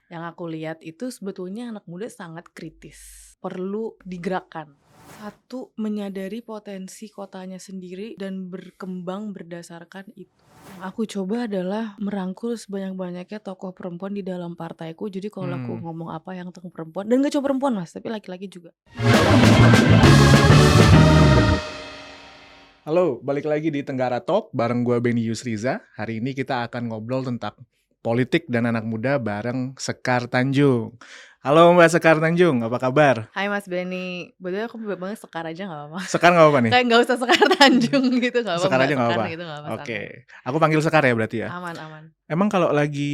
Yang aku lihat itu sebetulnya anak muda sangat kritis, perlu digerakkan. Satu, menyadari potensi kotanya sendiri dan berkembang berdasarkan itu. Yang aku coba adalah merangkul sebanyak-banyaknya tokoh perempuan di dalam partaiku. Jadi kalau aku Hmm. ngomong apa yang tentang perempuan, dan gak cuma perempuan mas, tapi laki-laki juga. Halo, balik lagi di Tenggara Talk bareng gue Benny Yusriza. Hari ini kita akan ngobrol tentang politik dan anak muda bareng Sekar Tanjung. Halo Mbak Sekar Tanjung, apa kabar? Hai Mas Benny, betul aku bebas banget Sekar aja gak apa-apa. Sekar gak apa-apa nih? Kayak gak usah Sekar Tanjung gitu, gak apa Sekar Mbak aja gak Sekar apa-apa? gitu, gak apa, santai. Oke, aku panggil Sekar ya berarti ya? Aman. Emang kalau lagi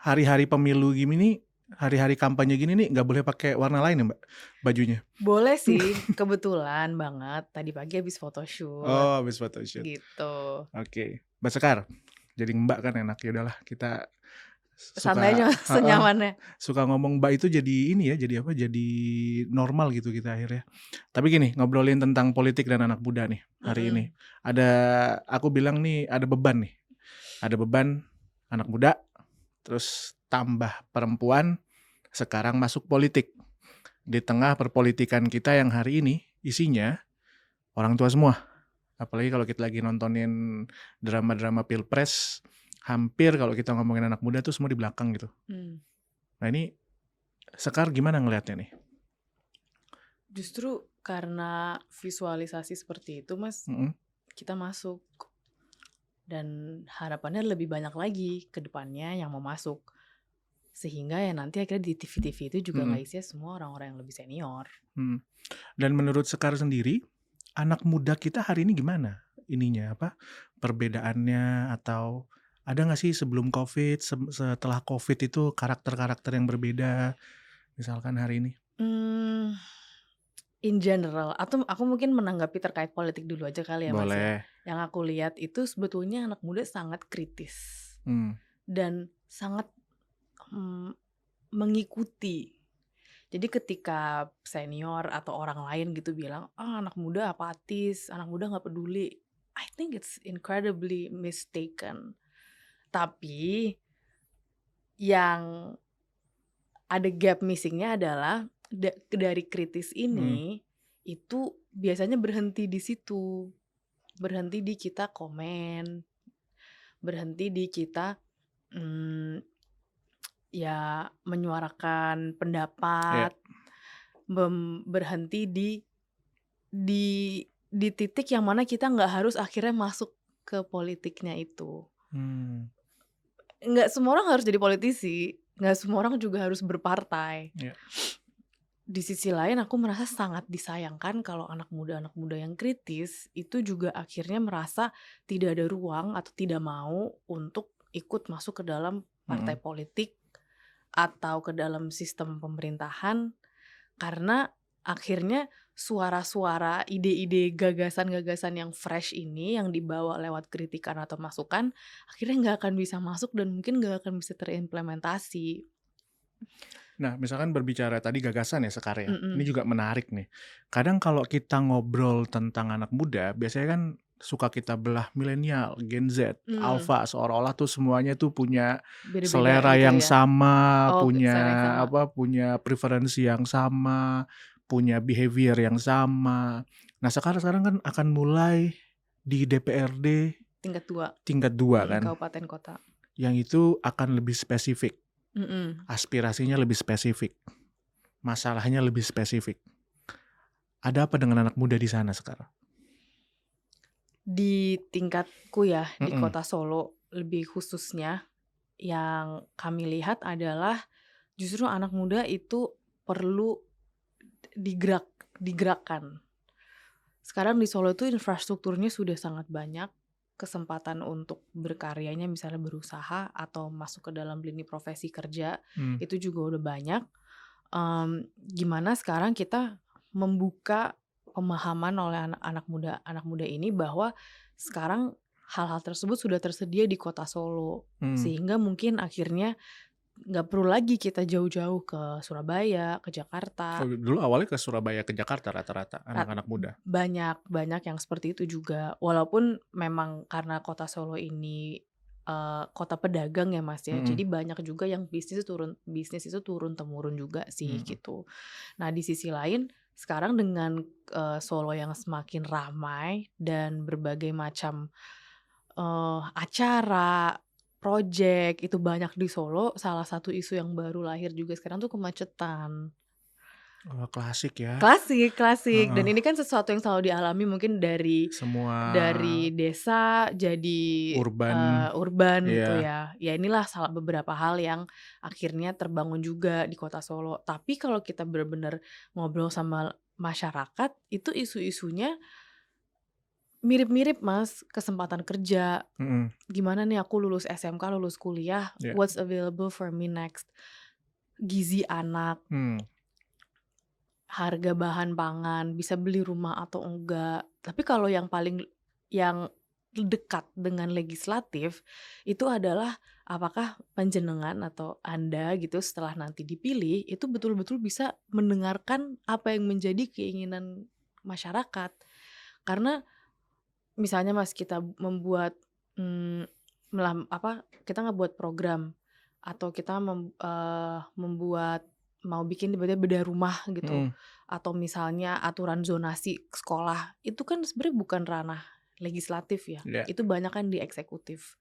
hari-hari pemilu gini nih, hari-hari kampanye gini nih gak boleh pakai warna lain ya Mbak bajunya? Boleh sih, kebetulan banget tadi pagi habis photoshoot Oh, habis photoshoot. gitu. Oke, Mbak Sekar, jadi Mbak kan enak, ya udahlah kita Santai aja suka Mas, senyamannya. suka ngomong Mbak itu jadi ini ya, jadi apa? Jadi normal gitu kita akhirnya. Tapi gini, ngobrolin tentang politik dan anak muda nih hari ini. Aku bilang nih ada beban nih. Ada beban anak muda, terus tambah perempuan, sekarang masuk politik. Di tengah perpolitikan kita yang hari ini isinya orang tua semua. Apalagi kalau kita lagi nontonin drama-drama pilpres, hampir kalau kita ngomongin anak muda tuh semua di belakang gitu. Nah ini Sekar gimana ngelihatnya nih? Justru karena visualisasi seperti itu Mas, kita masuk. Dan harapannya lebih banyak lagi ke depannya yang mau masuk. Sehingga ya nanti akhirnya di TV-TV itu juga gak isinya semua orang-orang yang lebih senior. Dan menurut Sekar sendiri, anak muda kita hari ini gimana? Ininya apa? Perbedaannya atau ada nggak sih sebelum COVID, setelah COVID itu karakter-karakter yang berbeda? Misalkan hari ini. In general, atau aku mungkin menanggapi terkait politik dulu aja kali ya Mas ya. Boleh. Yang aku lihat itu sebetulnya anak muda sangat kritis dan sangat mengikuti. Jadi ketika senior atau orang lain gitu bilang, anak muda apatis, anak muda gak peduli, I think it's incredibly mistaken. Tapi yang ada gap missingnya adalah dari kritis ini itu biasanya berhenti di situ, berhenti di kita komen, berhenti di kita ya menyuarakan pendapat, berhenti di titik yang mana kita nggak harus akhirnya masuk ke politiknya itu. Nggak semua orang harus jadi politisi, nggak semua orang juga harus berpartai. Di sisi lain aku merasa sangat disayangkan kalau anak muda yang kritis itu juga akhirnya merasa tidak ada ruang atau tidak mau untuk ikut masuk ke dalam partai politik atau ke dalam sistem pemerintahan, karena akhirnya suara-suara, ide-ide, gagasan-gagasan yang fresh ini yang dibawa lewat kritikan atau masukan akhirnya nggak akan bisa masuk dan mungkin nggak akan bisa terimplementasi. Nah, misalkan berbicara tadi gagasan ya Sekar ya, ini juga menarik nih. Kadang kalau kita ngobrol tentang anak muda, biasanya kan suka kita belah milenial, Gen Z, Alpha, seolah-olah tuh semuanya tuh punya Beda-beda selera gitu yang ya. sama, Oh, punya selera yang sama. punya preferensi yang sama, punya behavior yang sama. Nah, sekarang kan akan mulai di DPRD tingkat 2 kan, kabupaten kota. yang itu akan lebih spesifik. Aspirasinya lebih spesifik, masalahnya lebih spesifik. Ada apa dengan anak muda di sana sekarang? Di tingkatku ya, di kota Solo lebih khususnya, yang kami lihat adalah justru anak muda itu perlu digerakkan. Sekarang di Solo itu infrastrukturnya sudah sangat banyak, kesempatan untuk berkaryanya misalnya berusaha atau masuk ke dalam lini profesi kerja itu juga udah banyak. Gimana sekarang kita membuka pemahaman oleh anak muda ini bahwa sekarang hal-hal tersebut sudah tersedia di kota Solo, sehingga mungkin akhirnya nggak perlu lagi kita jauh-jauh ke Surabaya, ke Jakarta. Dulu awalnya ke Surabaya, ke Jakarta rata-rata anak-anak muda. Banyak yang seperti itu juga. Walaupun memang karena kota Solo ini kota pedagang ya Mas ya. Mhm. Jadi banyak juga yang bisnis itu turun temurun juga sih gitu. Nah di sisi lain sekarang dengan Solo yang semakin ramai dan berbagai macam acara, project itu banyak di Solo. Salah satu isu yang baru lahir juga sekarang tuh kemacetan. Oh, klasik ya. Klasik. Dan Heeh. ini kan sesuatu yang selalu dialami mungkin dari Semua desa jadi urban. urban gitu Iya. ya. Ya inilah beberapa hal yang akhirnya terbangun juga di kota Solo. Tapi kalau kita benar-benar ngobrol sama masyarakat, itu isu-isunya mirip-mirip Mas, kesempatan kerja. Mhm. Gimana nih aku lulus SMK, lulus kuliah, Iya. what's available for me next? Gizi anak, harga bahan pangan, bisa beli rumah atau enggak. Tapi kalau yang yang dekat dengan legislatif, itu adalah apakah panjenengan atau Anda gitu setelah nanti dipilih, itu betul-betul bisa mendengarkan apa yang menjadi keinginan masyarakat. Karena misalnya Mas, kita membuat, kita ngebuat program atau kita membuat mau bikin tiba-tiba bedah rumah gitu, Mhm. atau misalnya aturan zonasi sekolah, itu kan sebenarnya bukan ranah legislatif ya, Iya. itu banyak kan di eksekutif.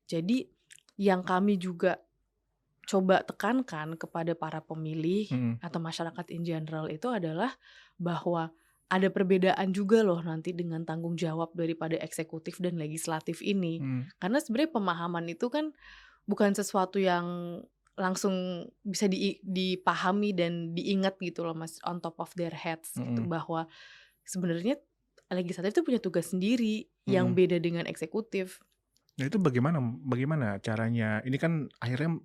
Jadi yang kami juga coba tekankan kepada para pemilih atau masyarakat in general itu adalah bahwa ada perbedaan juga loh nanti dengan tanggung jawab daripada eksekutif dan legislatif ini. Karena sebenarnya pemahaman itu kan bukan sesuatu yang langsung bisa dipahami dan diingat gitu loh Mas, on top of their heads gitu, bahwa sebenarnya legislatif itu punya tugas sendiri yang beda dengan eksekutif. Nah itu bagaimana caranya? Ini kan akhirnya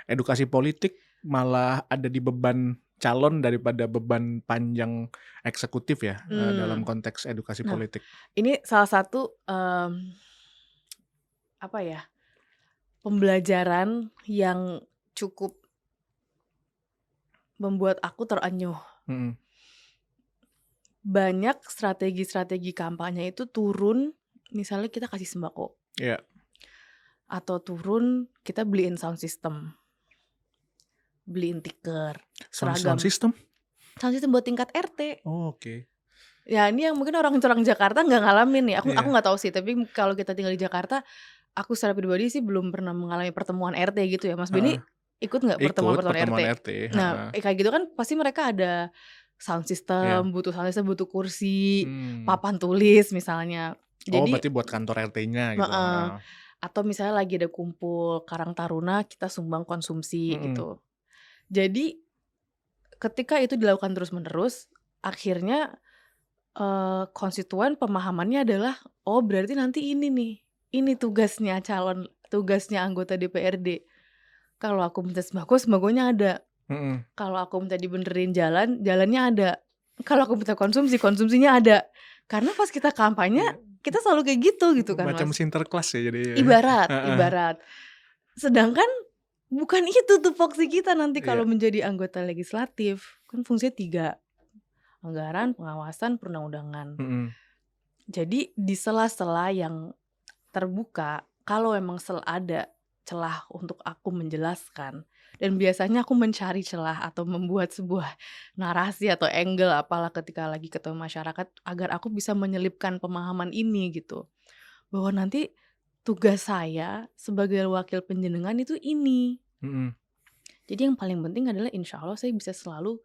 edukasi politik malah ada di beban calon daripada beban panjang eksekutif ya, dalam konteks edukasi Nah, politik. ini salah satu, pembelajaran yang cukup membuat aku terenyuh. Banyak strategi-strategi kampanye itu turun, misalnya kita kasih sembako. Iya. Atau turun kita beliin sound system. Beliin tikar, seragam. Sound system? Sound system buat tingkat RT. Oh, oke. Ya ini yang mungkin orang Jakarta nggak ngalamin ya, aku Iya. nggak tahu sih, tapi kalau kita tinggal di Jakarta, aku secara pribadi sih belum pernah mengalami pertemuan RT gitu ya. Mas Benny ikut nggak pertemuan-pertemuan pertemuan RT? RT, Nah, kayak gitu kan pasti mereka ada sound Iya. system, butuh kursi, papan tulis misalnya. Oh, Jadi berarti buat kantor RT-nya gitu. atau misalnya lagi ada kumpul Karang Taruna, kita sumbang konsumsi gitu. Jadi ketika itu dilakukan terus-menerus, akhirnya konstituen pemahamannya adalah, oh berarti nanti ini nih, ini tugasnya anggota DPRD. Kalau aku minta sembako, sembakonya ada. Kalau aku minta dibenerin jalan, jalannya ada. Kalau aku minta konsumsi, konsumsinya ada. Karena pas kita kampanye, kita selalu kayak gitu kan Mas. Macam sinterklas ya jadi. Ibarat. Sedangkan bukan itu tupoksi kita nanti kalau menjadi anggota legislatif. Kan fungsinya 3, anggaran, pengawasan, perundang-undangan. Jadi di sela-sela yang terbuka, kalau memang ada celah untuk aku menjelaskan, dan biasanya aku mencari celah atau membuat sebuah narasi atau angle apalah ketika lagi ketemu masyarakat agar aku bisa menyelipkan pemahaman ini gitu. Bahwa nanti tugas saya sebagai wakil panjenengan itu ini. Jadi yang paling penting adalah insya Allah saya bisa selalu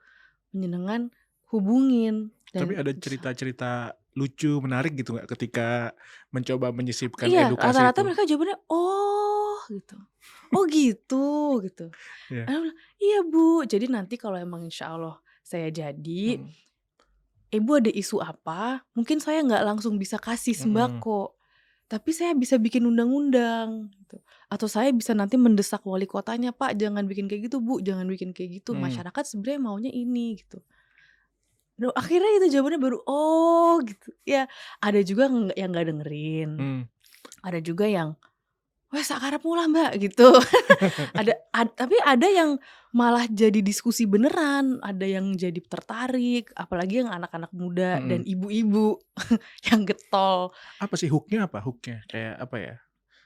panjenengan hubungin. Dan tapi ada cerita-cerita lucu menarik gitu nggak ketika mencoba menyisipkan iya, edukasi rata-rata itu? mereka jawabannya oh gitu. Oh gitu. Iya. Aku bilang, iya Bu, jadi nanti kalau emang insya Allah saya jadi, Ibu ada isu apa, mungkin saya nggak langsung bisa kasih sembako, tapi saya bisa bikin undang-undang gitu. Atau saya bisa nanti mendesak wali kotanya, Pak jangan bikin kayak gitu Bu, jangan bikin kayak gitu. Masyarakat sebenarnya maunya ini gitu. Duh, akhirnya itu jawabannya baru, oh gitu. Ya ada juga yang nggak dengerin. Ada juga yang, wah sakarepmu lah Mbak gitu. Tapi ada yang malah jadi diskusi beneran, ada yang jadi tertarik, apalagi yang anak-anak muda dan ibu-ibu yang getol. Apa sih hook-nya apa? Hook-nya kayak apa ya?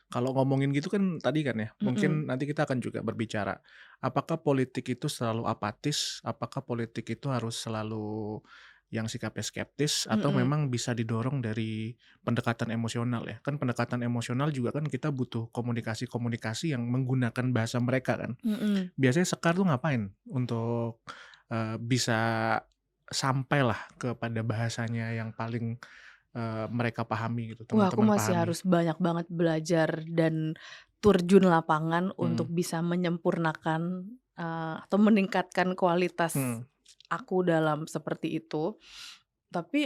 Kalau ngomongin gitu kan tadi kan ya, Mhm. mungkin nanti kita akan juga berbicara, apakah politik itu selalu apatis, apakah politik itu harus selalu yang sikapnya skeptis, atau Mhm. memang bisa didorong dari pendekatan emosional ya. Kan pendekatan emosional juga kan kita butuh komunikasi-komunikasi yang menggunakan bahasa mereka kan. Mhm. Biasanya Sekar tuh ngapain untuk, bisa sampailah kepada bahasanya yang paling, mereka pahami gitu, Wah, aku teman-teman masih pahami? harus banyak banget belajar dan terjun lapangan untuk Mhm, bisa menyempurnakan, atau meningkatkan kualitas mhm, aku dalam seperti itu. Tapi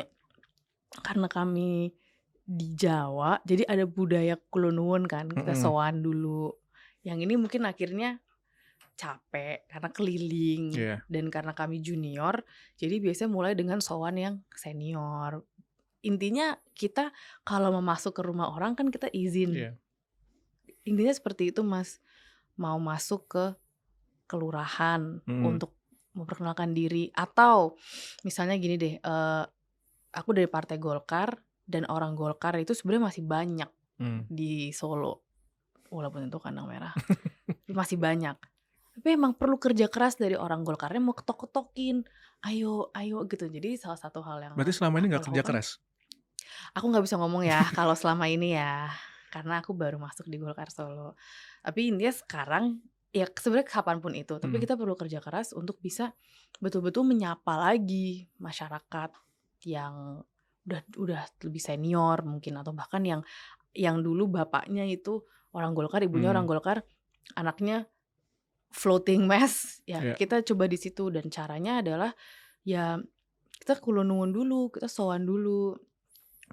karena kami di Jawa, jadi ada budaya kulo nuwun kan, kita mhm, sowan dulu. Yang ini mungkin akhirnya capek karena keliling iya, dan karena kami junior, jadi biasanya mulai dengan sowan yang senior. Intinya kita kalau mau masuk ke rumah orang kan kita izin. iya, Intinya seperti itu, Mas. Mau masuk ke kelurahan mhm, untuk memperkenalkan diri atau misalnya gini deh, aku dari partai Golkar dan orang Golkar itu sebenarnya masih banyak mmm, di Solo, walaupun itu kandang merah, tapi masih banyak. Tapi emang perlu kerja keras dari orang Golkarnya mau ketok-ketokin, "Ayo ayo," gitu. Jadi salah satu hal yang berarti selama ini aku nggak kerja lakukan, keras? aku nggak bisa ngomong ya kalau selama ini ya, karena aku baru masuk di Golkar Solo. Tapi intinya sekarang, ya sebenarnya kapan pun itu, tapi Mhm, kita perlu kerja keras untuk bisa betul-betul menyapa lagi masyarakat yang udah lebih senior mungkin atau bahkan yang dulu bapaknya itu orang Golkar, ibunya orang mmm, Golkar, anaknya floating mass, ya iya, kita coba di situ dan caranya adalah ya kita kulo nuwun dulu, kita sowan dulu.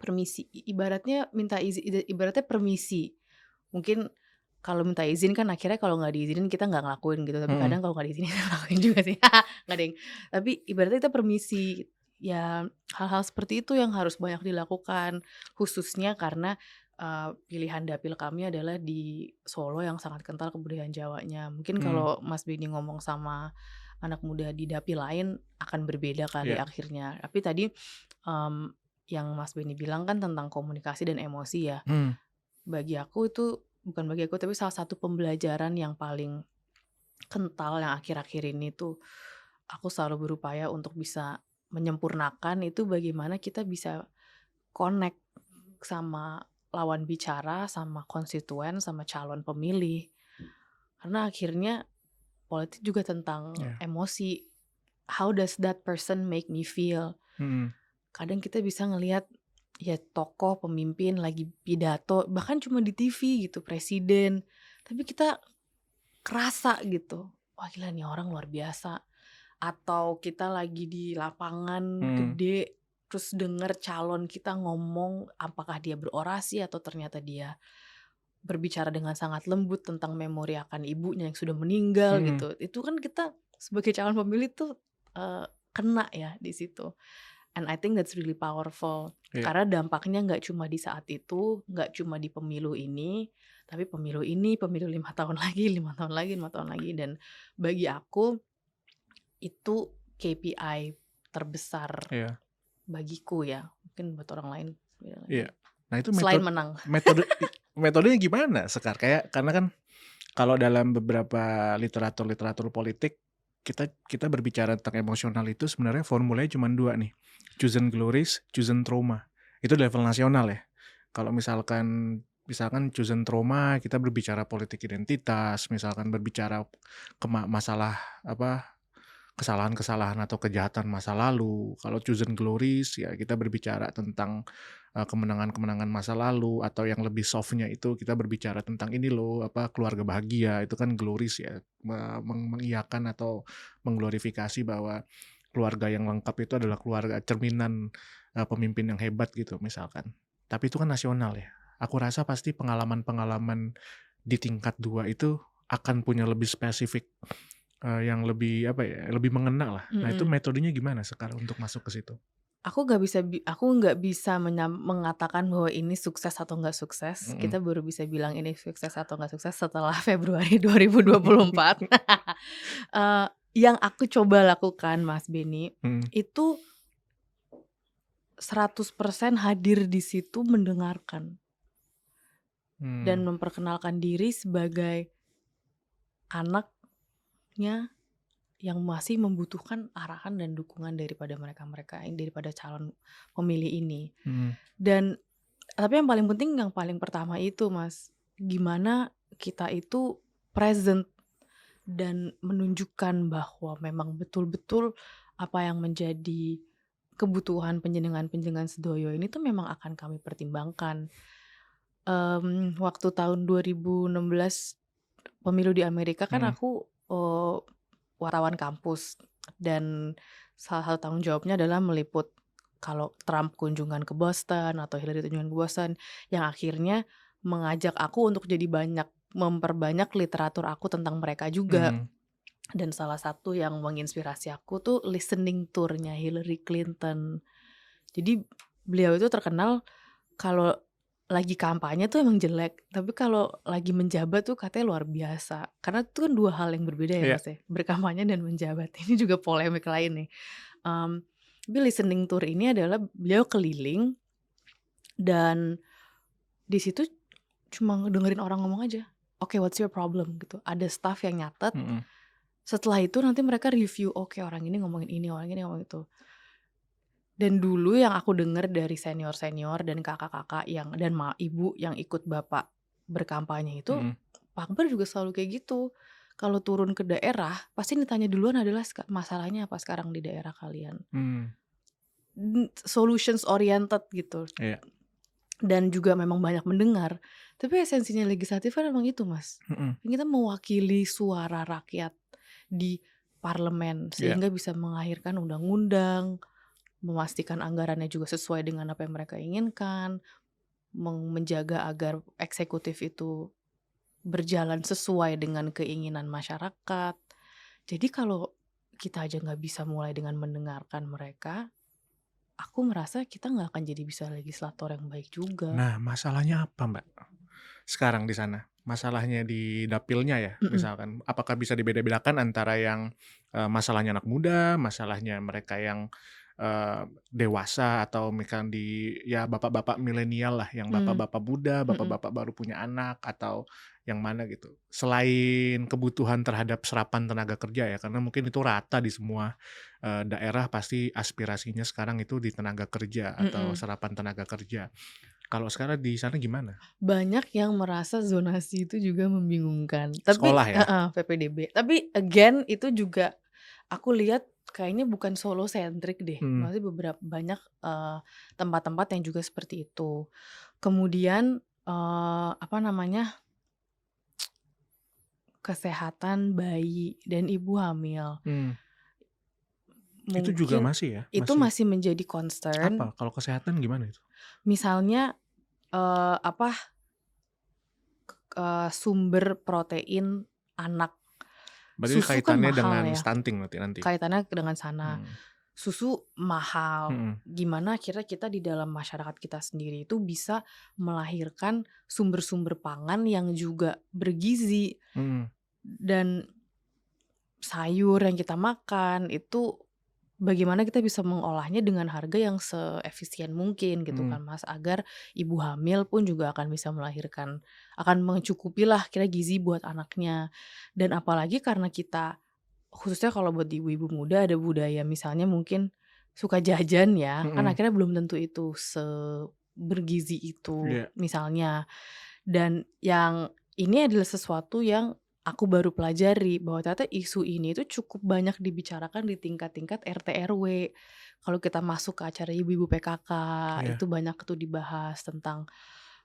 Permisi, ibaratnya minta ibaratnya permisi. Mungkin kalau minta izin kan akhirnya kalau nggak diizinin kita nggak ngelakuin gitu, tapi mhm, kadang kalau nggak diizinin kita ngelakuin juga sih. Nggak deng. Tapi ibaratnya kita permisi. Ya hal-hal seperti itu yang harus banyak dilakukan, khususnya karena, pilihan dapil kami adalah di Solo yang sangat kental kebudayaan Jawanya. Mungkin mmm, kalau Mas Benny ngomong sama anak muda di dapil lain akan berbeda kali iya, akhirnya. Tapi tadi, mmm, yang Mas Benny bilang kan tentang komunikasi dan emosi ya. mmm, Bagi aku itu bukan bagi aku, tapi salah satu pembelajaran yang paling kental yang akhir-akhir ini tuh aku selalu berupaya untuk bisa menyempurnakan itu bagaimana kita bisa connect sama lawan bicara, sama konstituen, sama calon pemilih. Karena akhirnya politik juga tentang iya, emosi. How does that person make me feel? mhm, Kadang kita bisa ngelihat, ya tokoh, pemimpin lagi pidato, bahkan cuma di TV gitu, presiden, tapi kita kerasa gitu, "Wah gila nih orang luar biasa." Atau kita lagi di lapangan mhm, gede, terus denger calon kita ngomong, apakah dia berorasi atau ternyata dia berbicara dengan sangat lembut tentang memori akan ibunya yang sudah meninggal mhm, gitu. Itu kan kita sebagai calon pemilih tuh, kena ya di situ. And I think that's really powerful. iya, Karena dampaknya nggak cuma di saat itu, nggak cuma di pemilu ini, pemilu 5 tahun lagi, 5 tahun lagi, 5 tahun lagi. Dan bagi aku itu KPI terbesar iya, bagiku ya. Mungkin buat orang lain beda iya. lagi. Nah itu Selain menang. metodenya gimana Sekar? Karena kan kalau dalam beberapa literatur politik, kita berbicara tentang emosional itu sebenarnya formulanya cuma 2 nih, choose and glories, choose and trauma. Itu level nasional ya. Kalau misalkan choose and trauma, kita berbicara politik identitas, misalkan berbicara masalah apa, kesalahan-kesalahan atau kejahatan masa lalu. Kalau choose and glories, ya kita berbicara tentang, kemenangan-kemenangan masa lalu, atau yang lebih soft-nya itu kita berbicara tentang ini loh, apa, keluarga bahagia, itu kan glories ya, mengiyakan atau mengglorifikasi bahwa keluarga yang lengkap itu adalah keluarga cerminan, pemimpin yang hebat gitu misalkan. Tapi itu kan nasional ya. Aku rasa pasti pengalaman-pengalaman di tingkat 2 itu akan punya lebih spesifik, yang lebih apa ya, lebih mengena lah. Nah itu Mhm. metodenya gimana sekarang untuk masuk ke situ? Aku nggak bisa mengatakan bahwa ini sukses atau nggak sukses. Mhm. Kita baru bisa bilang ini sukses atau nggak sukses setelah Februari 2024. Eee, yang aku coba lakukan Mas Benny, Mhm, itu 100% hadir di situ mendengarkan. dan memperkenalkan diri sebagai anaknya yang masih membutuhkan arahan dan dukungan daripada mereka-mereka, daripada calon pemilih ini. Dan tapi yang paling pertama itu Mas, gimana kita itu present dan menunjukkan bahwa memang betul-betul apa yang menjadi kebutuhan penjenengan-penjenengan sedoyo ini tuh memang akan kami pertimbangkan. Waktu tahun 2016 pemilu di Amerika kan aku wartawan kampus, dan salah satu tanggung jawabnya adalah meliput kalau Trump kunjungan ke Boston atau Hillary kunjungan ke Boston, yang akhirnya mengajak aku untuk jadi memperbanyak literatur aku tentang mereka juga. Dan salah satu yang menginspirasi aku tuh listening tour-nya Hillary Clinton. Jadi beliau itu terkenal kalau lagi kampanye tuh emang jelek, tapi kalau lagi menjabat tuh katanya luar biasa. Karena itu kan dua hal yang berbeda ya Mas ya, berkampanye dan menjabat. Ini juga polemik lain nih. Tapi listening tour ini adalah beliau keliling dan di situ cuma ngedengerin orang ngomong aja. Oke, what's your problem gitu. Ada staff yang nyatet. Setelah itu nanti mereka review, oke orang ini ngomongin ini, orang ini ngomongin itu. Dan dulu yang aku dengar dari senior-senior dan kakak-kakak dan ibu yang ikut bapak berkampanye itu, Pak Akbar juga selalu kayak gitu. Kalau turun ke daerah, pasti ditanya duluan adalah masalahnya apa sekarang di daerah kalian. Solutions oriented gitu. Dan juga memang banyak mendengar. Tapi esensinya legislatif kan memang itu Mas. Kita mewakili suara rakyat di parlemen sehingga bisa melahirkan undang-undang, memastikan anggarannya juga sesuai dengan apa yang mereka inginkan, menjaga agar eksekutif itu berjalan sesuai dengan keinginan masyarakat. Jadi kalau kita aja nggak bisa mulai dengan mendengarkan mereka, aku merasa kita nggak akan jadi bisa legislator yang baik juga. Nah, masalahnya apa Mbak sekarang di sana? Masalahnya di dapilnya ya, misalkan. Apakah bisa dibeda-bedakan antara yang masalahnya anak muda, masalahnya mereka yang dewasa, atau misalkan ya bapak-bapak milenial lah, yang bapak-bapak muda, bapak-bapak baru punya anak, atau yang mana gitu. Selain kebutuhan terhadap serapan tenaga kerja ya, karena mungkin itu rata di semua daerah, pasti aspirasinya sekarang itu di tenaga kerja atau serapan tenaga kerja. Kalau sekarang di sana gimana? Banyak yang merasa zonasi itu juga membingungkan. Tapi Sekolah ya? PPDB. Tapi again itu juga aku lihat kayaknya bukan solo sentrik deh. Masih banyak tempat-tempat yang juga seperti itu. Kemudian kesehatan bayi dan ibu hamil. Itu juga Mungkin masih ya? itu masih menjadi concern. Apa? Kalau kesehatan gimana itu? Misalnya sumber protein anak. Berarti Susu kan kaitannya mahal dengan ya. stunting nanti. Kaitannya dengan sana. Susu mahal. Gimana akhirnya kita di dalam masyarakat kita sendiri itu bisa melahirkan sumber-sumber pangan yang juga bergizi. Dan sayur yang kita makan itu bagaimana kita bisa mengolahnya dengan harga yang seefisien mungkin gitu kan Mas, agar ibu hamil pun juga akan bisa melahirkan, akan mencukupilah kira gizi buat anaknya. Dan apalagi karena kita, khususnya kalau buat ibu-ibu muda ada budaya misalnya mungkin suka jajan ya, kan akhirnya belum tentu itu bergizi itu misalnya. Dan yang ini adalah sesuatu yang aku baru pelajari bahwa ternyata isu ini itu cukup banyak dibicarakan di tingkat-tingkat RT RW. Kalau kita masuk ke acara ibu-ibu PKK, itu banyak tuh dibahas tentang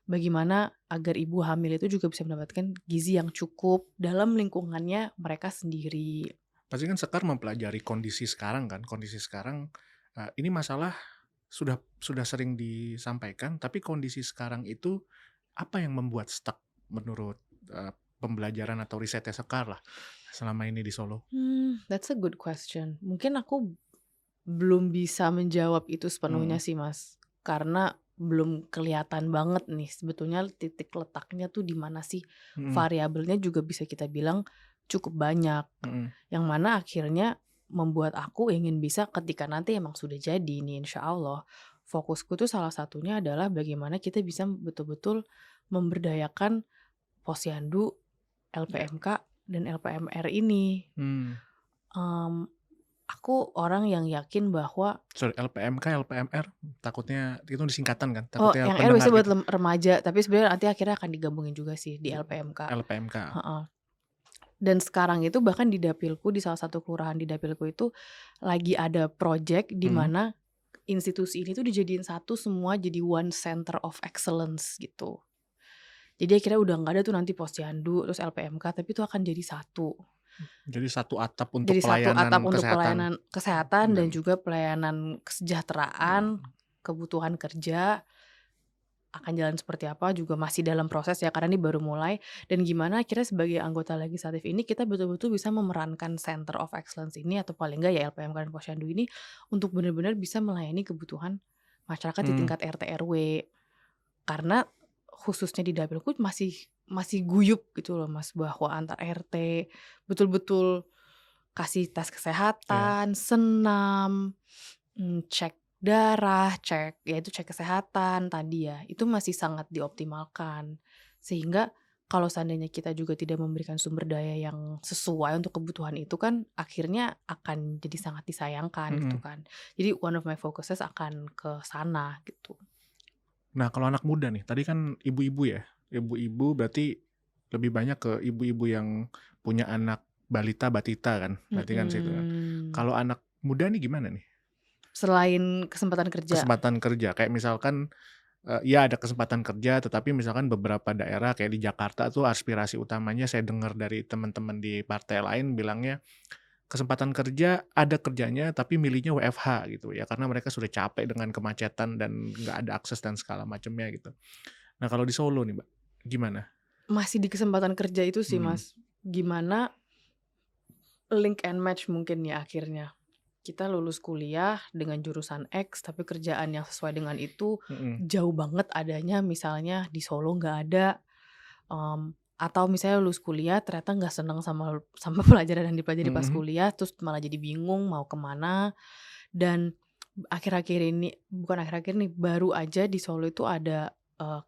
bagaimana agar ibu hamil itu juga bisa mendapatkan gizi yang cukup dalam lingkungannya mereka sendiri. Pasti kan Sekar mempelajari kondisi sekarang kan, ini masalah sudah sering disampaikan, tapi kondisi sekarang itu apa yang membuat stuck menurut pembelajaran atau risetnya Sekar lah selama ini di Solo? That's a good question. Mungkin aku belum bisa menjawab itu sepenuhnya sih Mas, karena belum kelihatan banget nih sebetulnya titik letaknya tuh di mana sih. Variabelnya juga bisa kita bilang cukup banyak, yang mana akhirnya membuat aku ingin bisa ketika nanti emang sudah jadi nih insya Allah, fokusku tuh salah satunya adalah bagaimana kita bisa betul-betul memberdayakan Posyandu, LPMK, dan LPMR ini. Aku orang yang yakin bahwa LPMK, LPMR takutnya itu disingkatan kan? Oh, Takutnya yang R pendengar biasanya buat gitu. remaja, tapi sebenarnya nanti akhirnya akan digabungin juga sih di LPMK. LPMK. Heeh. Dan sekarang itu bahkan di dapilku, di salah satu kelurahan di dapilku itu lagi ada project di mana institusi ini tuh dijadiin satu semua jadi one center of excellence gitu. Jadi akhirnya udah nggak ada tuh nanti Posyandu terus LPMK, tapi itu akan jadi satu. Jadi satu atap untuk Jadi satu atap pelayanan untuk kesehatan pelayanan kesehatan dan dan juga pelayanan kesejahteraan, kebutuhan kerja. Akan jalan seperti apa juga masih dalam proses ya, karena ini baru mulai. Dan gimana akhirnya sebagai anggota legislatif ini kita betul-betul bisa memerankan Center of Excellence ini, atau paling enggak ya LPMK dan Posyandu ini, untuk benar-benar bisa melayani kebutuhan masyarakat di tingkat RT RW. Karena khususnya di dapilku masih guyup gitu loh Mas, bahwa antar RT betul-betul kasih tes kesehatan, senam, cek darah, cek kesehatan tadi ya, itu masih sangat dioptimalkan. Sehingga kalau seandainya kita juga tidak memberikan sumber daya yang sesuai untuk kebutuhan itu kan akhirnya akan jadi sangat disayangkan gitu kan. Jadi one of my focuses akan ke sana gitu. Nah, kalau anak muda nih, tadi kan ibu-ibu ya. Ibu-ibu berarti lebih banyak ke ibu-ibu yang punya anak balita, batita kan. Berarti kan situ kan. Kalau anak muda nih gimana nih? Selain kesempatan kerja. Kesempatan kerja, kayak misalkan ya ada kesempatan kerja, tetapi misalkan beberapa daerah kayak di Jakarta tuh aspirasi utamanya saya dengar dari teman-teman di partai lain bilangnya kesempatan kerja ada kerjanya tapi milihnya WFH gitu ya, karena mereka sudah capek dengan kemacetan dan nggak ada akses dan segala macamnya gitu. Nah kalau di Solo nih Mbak, gimana? Masih di kesempatan kerja itu sih Mas, gimana link and match mungkin ya akhirnya. Kita lulus kuliah dengan jurusan X, tapi kerjaan yang sesuai dengan itu jauh banget adanya, misalnya di Solo nggak ada, atau misalnya lulus kuliah ternyata nggak seneng sama pelajaran yang dipelajari pas kuliah, terus malah jadi bingung mau kemana. Dan bukan akhir-akhir ini, baru aja di Solo itu ada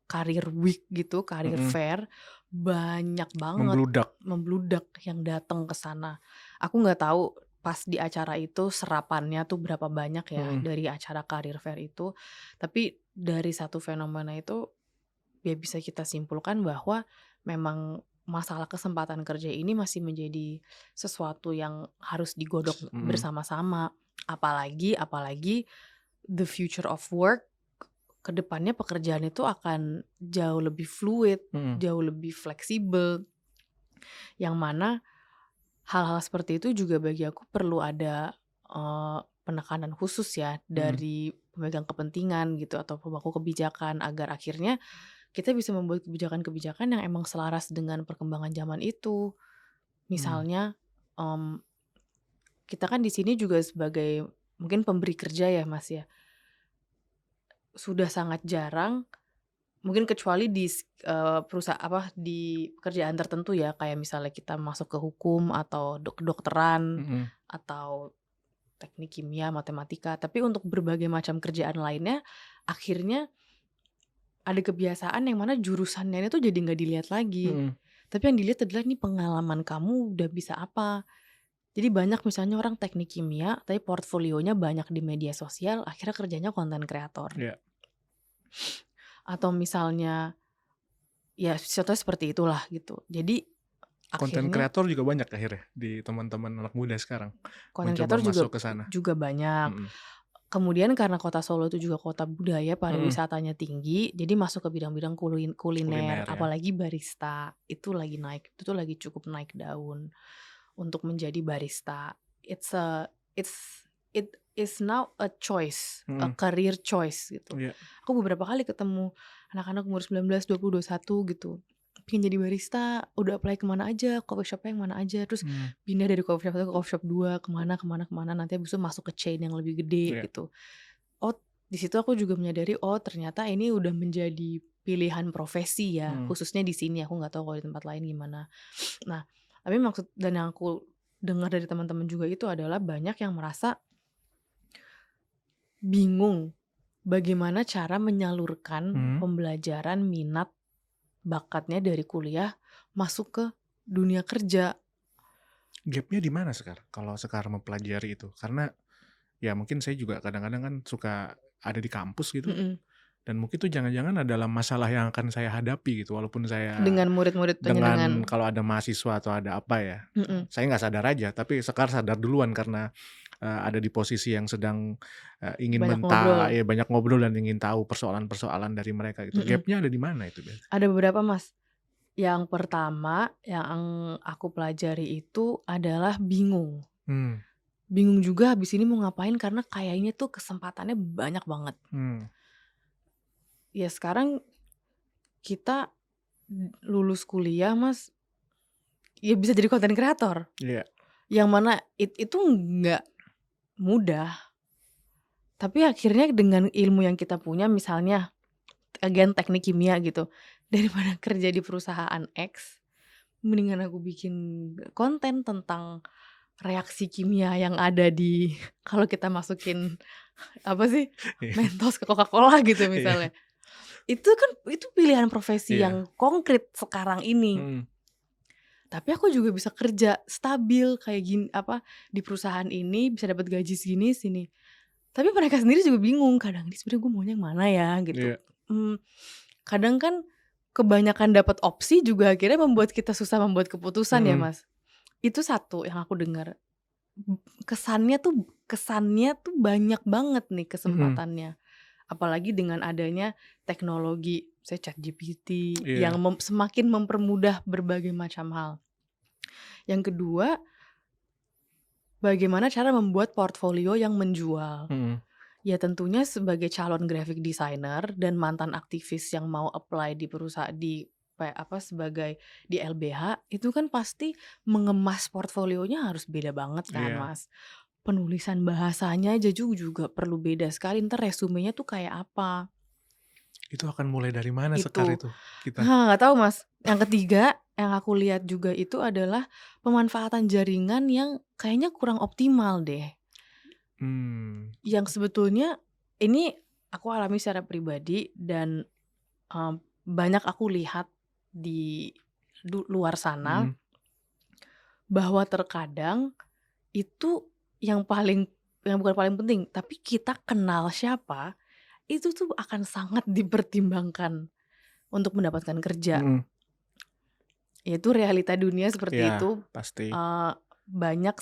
career week gitu, career fair, banyak banget membludak yang datang ke sana. Aku nggak tahu pas di acara itu serapannya tuh berapa banyak ya dari acara career fair itu. Tapi dari satu fenomena itu ya bisa kita simpulkan bahwa memang masalah kesempatan kerja ini masih menjadi sesuatu yang harus digodok bersama-sama. Apalagi the future of work, kedepannya pekerjaan itu akan jauh lebih fluid, jauh lebih fleksibel. Yang mana hal-hal seperti itu juga bagi aku perlu ada penekanan khusus ya dari pemegang kepentingan gitu atau pemangku kebijakan, agar akhirnya kita bisa membuat kebijakan-kebijakan yang emang selaras dengan perkembangan zaman itu. Misalnya kita kan di sini juga sebagai mungkin pemberi kerja ya Mas ya, sudah sangat jarang, mungkin kecuali di di pekerjaan tertentu ya, kayak misalnya kita masuk ke hukum atau kedokteran atau teknik kimia, matematika. Tapi untuk berbagai macam kerjaan lainnya, akhirnya ada kebiasaan yang mana jurusannya itu jadi nggak dilihat lagi. Tapi yang dilihat adalah nih pengalaman kamu udah bisa apa. Jadi banyak misalnya orang teknik kimia, tapi portfolionya banyak di media sosial, akhirnya kerjanya konten kreator. Atau misalnya ya contohnya seperti itulah gitu. Jadi konten akhirnya kreator juga banyak akhirnya di teman-teman anak muda sekarang konten mencoba kreator masuk ke sana. juga banyak. Kemudian karena kota Solo itu juga kota budaya, pariwisatanya tinggi, jadi masuk ke bidang-bidang kuliner, ya. apalagi barista itu lagi naik, itu tuh lagi cukup naik daun untuk menjadi barista. It is now a choice, a career choice gitu. Aku beberapa kali ketemu anak-anak umur 19, 20, 21 gitu, pengen jadi barista, udah apply kemana aja, coffee shop yang mana aja, terus pindah dari coffee shop 1 ke coffee shop 2, kemana, nanti habis itu masuk ke chain yang lebih gede gitu. Oh, di situ aku juga menyadari, oh ternyata ini udah menjadi pilihan profesi ya, khususnya di sini, aku nggak tahu kalau di tempat lain gimana. Nah, tapi maksud dan yang aku dengar dari teman-teman juga itu adalah banyak yang merasa bingung bagaimana cara menyalurkan pembelajaran minat bakatnya dari kuliah masuk ke dunia kerja. Gapnya di mana Sekar? Kalau Sekar mempelajari itu? Karena ya mungkin saya juga kadang-kadang kan suka ada di kampus gitu. Dan mungkin itu jangan-jangan adalah masalah yang akan saya hadapi gitu. Walaupun saya Dengan murid-murid dengan kalau ada mahasiswa atau ada apa ya, saya nggak sadar aja. Tapi Sekar sadar duluan karena ada di posisi yang sedang ingin banyak ngobrol dan ingin tahu persoalan-persoalan dari mereka gitu. Gapnya ada di mana itu biasanya? Ada beberapa Mas. Yang pertama yang aku pelajari itu adalah bingung. Bingung juga habis ini mau ngapain karena kayaknya tuh kesempatannya banyak banget. Ya sekarang kita lulus kuliah Mas, ya bisa jadi content creator. Yang mana itu nggak mudah. Tapi akhirnya dengan ilmu yang kita punya, misalnya again teknik kimia gitu, daripada kerja di perusahaan X, mendingan aku bikin konten tentang reaksi kimia yang ada di kalau kita masukin apa sih Mentos ke Coca-Cola gitu misalnya. Itu pilihan profesi yang konkret sekarang ini. Tapi aku juga bisa kerja stabil kayak gini di perusahaan ini bisa dapat gaji segini sini. Tapi mereka sendiri juga bingung kadang, ini sebenarnya gue maunya yang mana ya gitu. Kadang kan kebanyakan dapat opsi juga akhirnya membuat kita susah membuat keputusan ya Mas. Itu satu yang aku dengar. Kesannya tuh banyak banget nih kesempatannya. Apalagi dengan adanya teknologi, saya ChatGPT yang semakin mempermudah berbagai macam hal. Yang kedua, bagaimana cara membuat portfolio yang menjual. Ya tentunya sebagai calon graphic designer dan mantan aktivis yang mau apply di perusahaan sebagai di LBH, itu kan pasti mengemas portfolionya harus beda banget kan Mas. Penulisan bahasanya aja juga perlu beda sekali, ntar resumenya tuh kayak apa. Itu akan mulai dari mana Sekar itu kita? Nggak tahu Mas. Yang ketiga yang aku lihat juga itu adalah pemanfaatan jaringan yang kayaknya kurang optimal deh. Yang sebetulnya ini aku alami secara pribadi dan banyak aku lihat di luar sana bahwa terkadang itu yang bukan paling penting, tapi kita kenal siapa itu tuh akan sangat dipertimbangkan untuk mendapatkan kerja. Yaitu realita dunia seperti itu. Pasti. Banyak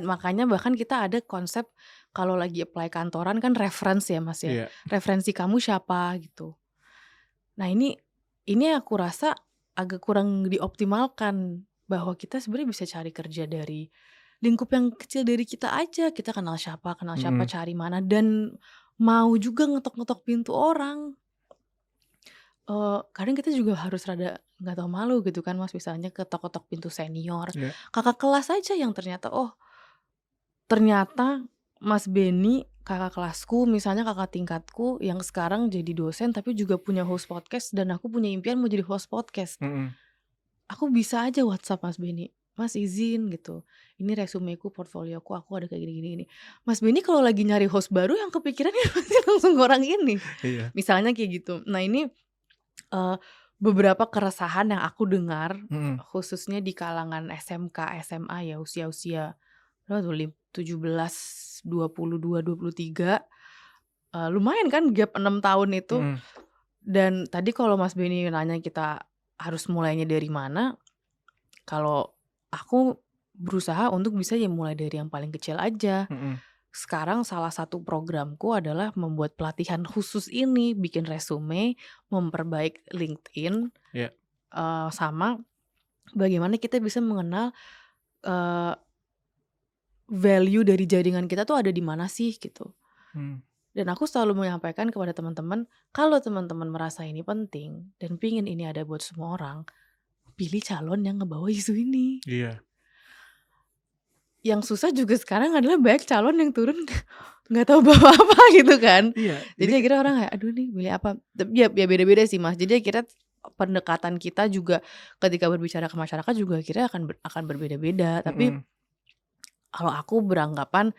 makanya bahkan kita ada konsep kalau lagi apply kantoran kan reference ya Mas ya. Referensi kamu siapa gitu. Nah ini aku rasa agak kurang dioptimalkan bahwa kita sebenarnya bisa cari kerja dari lingkup yang kecil dari kita aja. Kita kenal siapa, cari mana dan mau juga ngetok-ngetok pintu orang. Kadang kita juga harus rada nggak tahu malu gitu kan Mas, misalnya ketok-ketok pintu senior, kakak kelas aja yang ternyata Mas Benny kakak kelasku misalnya kakak tingkatku yang sekarang jadi dosen tapi juga punya host podcast dan aku punya impian mau jadi host podcast. Aku bisa aja WhatsApp Mas Benny, Mas izin gitu, ini resumeku, portfolioku, aku ada kayak gini. Mas Benny kalau lagi nyari host baru yang kepikiran ya pasti langsung orang ini. Misalnya kayak gitu. Nah ini beberapa keresahan yang aku dengar khususnya di kalangan SMK, SMA ya usia-usia 17, 22, 23 lumayan kan gap 6 tahun itu. Dan tadi kalau Mas Benny nanya kita harus mulainya dari mana, kalau aku berusaha untuk bisa ya mulai dari yang paling kecil aja. Sekarang salah satu programku adalah membuat pelatihan khusus ini, bikin resume, memperbaik LinkedIn, sama bagaimana kita bisa mengenal value dari jaringan kita tuh ada di mana sih gitu. Dan aku selalu menyampaikan kepada teman-teman, kalau teman-teman merasa ini penting dan pingin ini ada buat semua orang, pilih calon yang ngebawa isu ini. Yang susah juga sekarang adalah banyak calon yang turun nggak tahu bawa apa gitu kan. Jadi akhirnya orang kayak aduh nih pilih apa. Ya beda-beda sih Mas. Jadi akhirnya pendekatan kita juga ketika berbicara ke masyarakat juga akhirnya akan berbeda-beda. Tapi kalau aku beranggapan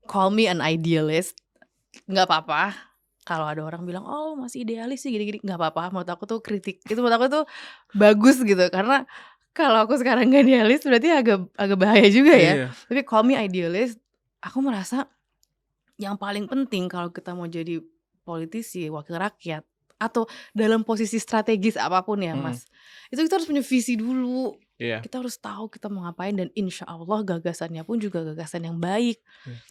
call me an idealist, nggak apa-apa. Kalau ada orang bilang, "Oh, masih idealis sih gini-gini," nggak apa-apa, menurut aku tuh kritik itu menurut aku tuh bagus gitu, karena kalau aku sekarang nggak idealis berarti agak agak bahaya juga ya. Iya. Tapi call me idealis, aku merasa yang paling penting kalau kita mau jadi politisi, wakil rakyat, atau dalam posisi strategis apapun ya, Mhm. Mas, itu kita harus punya visi dulu. Iya. Kita harus tahu kita mau ngapain dan insya Allah gagasannya pun juga gagasan yang baik. Iya.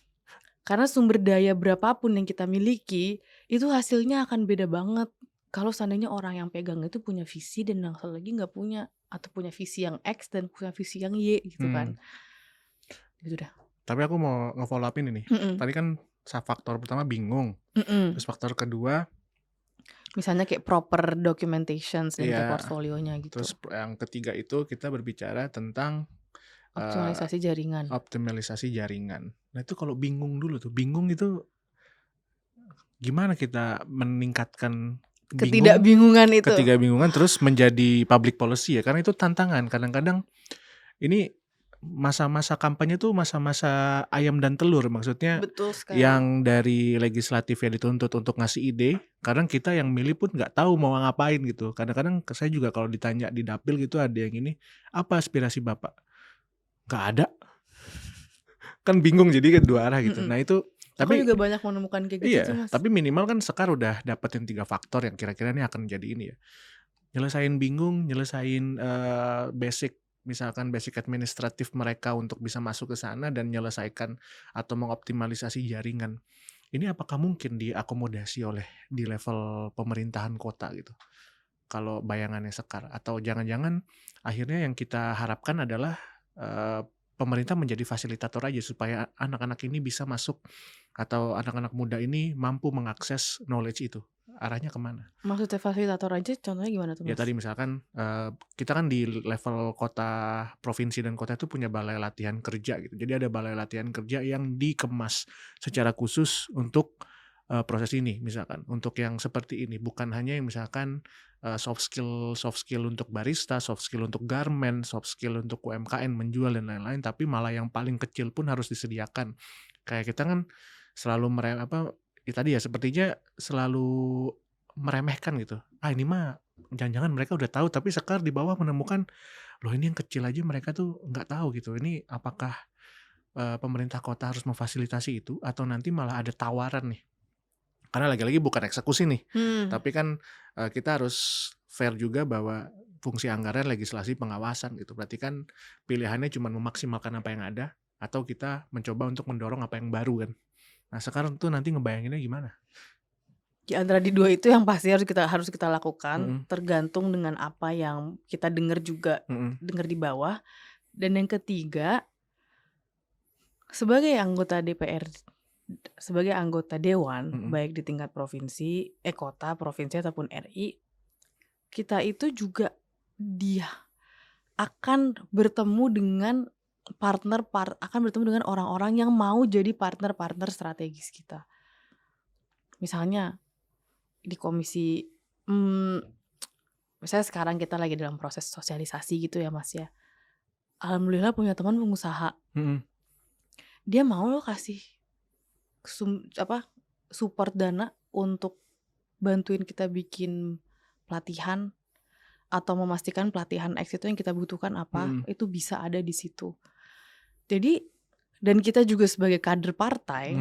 Karena sumber daya berapapun yang kita miliki, itu hasilnya akan beda banget. Kalau seandainya orang yang pegang itu punya visi dan yang satu lagi nggak punya, atau punya visi yang X dan punya visi yang Y gitu kan. Gitu dah. Tapi aku mau nge-follow up ini nih. Mhm. Tadi kan faktor pertama bingung, Mhm. terus faktor kedua Misalnya kayak proper documentations dan kayak iya, portfolionya gitu. terus yang ketiga itu kita berbicara tentang Optimalisasi jaringan. optimalisasi jaringan. Nah itu kalau bingung dulu tuh, bingung itu gimana kita meningkatkan Ketidakbingungan itu. ketidakbingungan terus menjadi public policy ya, karena itu tantangan. Kadang-kadang ini masa-masa kampanye tuh masa-masa ayam dan telur, maksudnya Betul sekali. yang dari legislatif ya dituntut untuk ngasih ide, kadang kita yang milih pun nggak tahu mau ngapain gitu. Kadang-kadang saya juga kalau ditanya di dapil gitu ada yang ini, "Apa aspirasi Bapak?" Nggak ada. Kan bingung jadi kan dua arah gitu. Mhm. Nah itu Aku tapi juga banyak menemukan kayak gitu tuh, iya, Mas. tapi minimal kan Sekar udah dapetin 3 faktor yang kira-kira ini akan jadi ini ya. Nyelesain bingung, nyelesain basic misalkan basic administratif mereka untuk bisa masuk ke sana dan nyelesaikan atau mengoptimalisasi jaringan. Ini apakah mungkin diakomodasi oleh di level pemerintahan kota gitu? Kalau bayangannya Sekar, atau jangan-jangan akhirnya yang kita harapkan adalah pemerintah menjadi fasilitator aja supaya anak-anak ini bisa masuk atau anak-anak muda ini mampu mengakses knowledge itu. Arahnya kemana? Maksudnya fasilitator aja contohnya gimana tuh, Ya Mas? tadi misalkan kita kan di level kota, provinsi dan kota itu punya balai latihan kerja gitu. Jadi ada balai latihan kerja yang dikemas secara khusus untuk proses ini misalkan. Untuk yang seperti ini, bukan hanya yang misalkan soft skill untuk barista, soft skill untuk garment, soft skill untuk UMKM menjual dan lain-lain, tapi malah yang paling kecil pun harus disediakan. Kayak kita kan selalu ya tadi ya sepertinya selalu meremehkan gitu. Ini mah jangan-jangan mereka udah tahu, tapi Sekar di bawah menemukan, loh ini yang kecil aja mereka tuh nggak tahu gitu. Ini apakah pemerintah kota harus memfasilitasi itu atau nanti malah ada tawaran nih? Karena lagi-lagi bukan eksekusi nih, tapi kan kita harus fair juga bahwa fungsi anggaran legislasi pengawasan gitu. Berarti kan pilihannya cuma memaksimalkan apa yang ada atau kita mencoba untuk mendorong apa yang baru kan. Nah sekarang tuh nanti ngebayanginnya gimana? Di antara di dua itu yang pasti harus kita lakukan, Mhm. tergantung dengan apa yang kita dengar juga, Mhm. dengar di bawah. Dan yang ketiga, sebagai anggota DPR, sebagai anggota dewan, Mhm. baik di tingkat provinsi, kota, provinsi ataupun RI, kita itu juga dia akan bertemu dengan akan bertemu dengan orang-orang yang mau jadi partner-partner strategis kita. Misalnya di komisi, misalnya sekarang kita lagi dalam proses sosialisasi gitu ya, Mas, ya. Alhamdulillah punya teman pengusaha. Mhm. Dia mau loh kasih support dana untuk bantuin kita bikin pelatihan atau memastikan pelatihan X itu yang kita butuhkan apa, Mhm. itu bisa ada di situ. Jadi dan kita juga sebagai kader partai,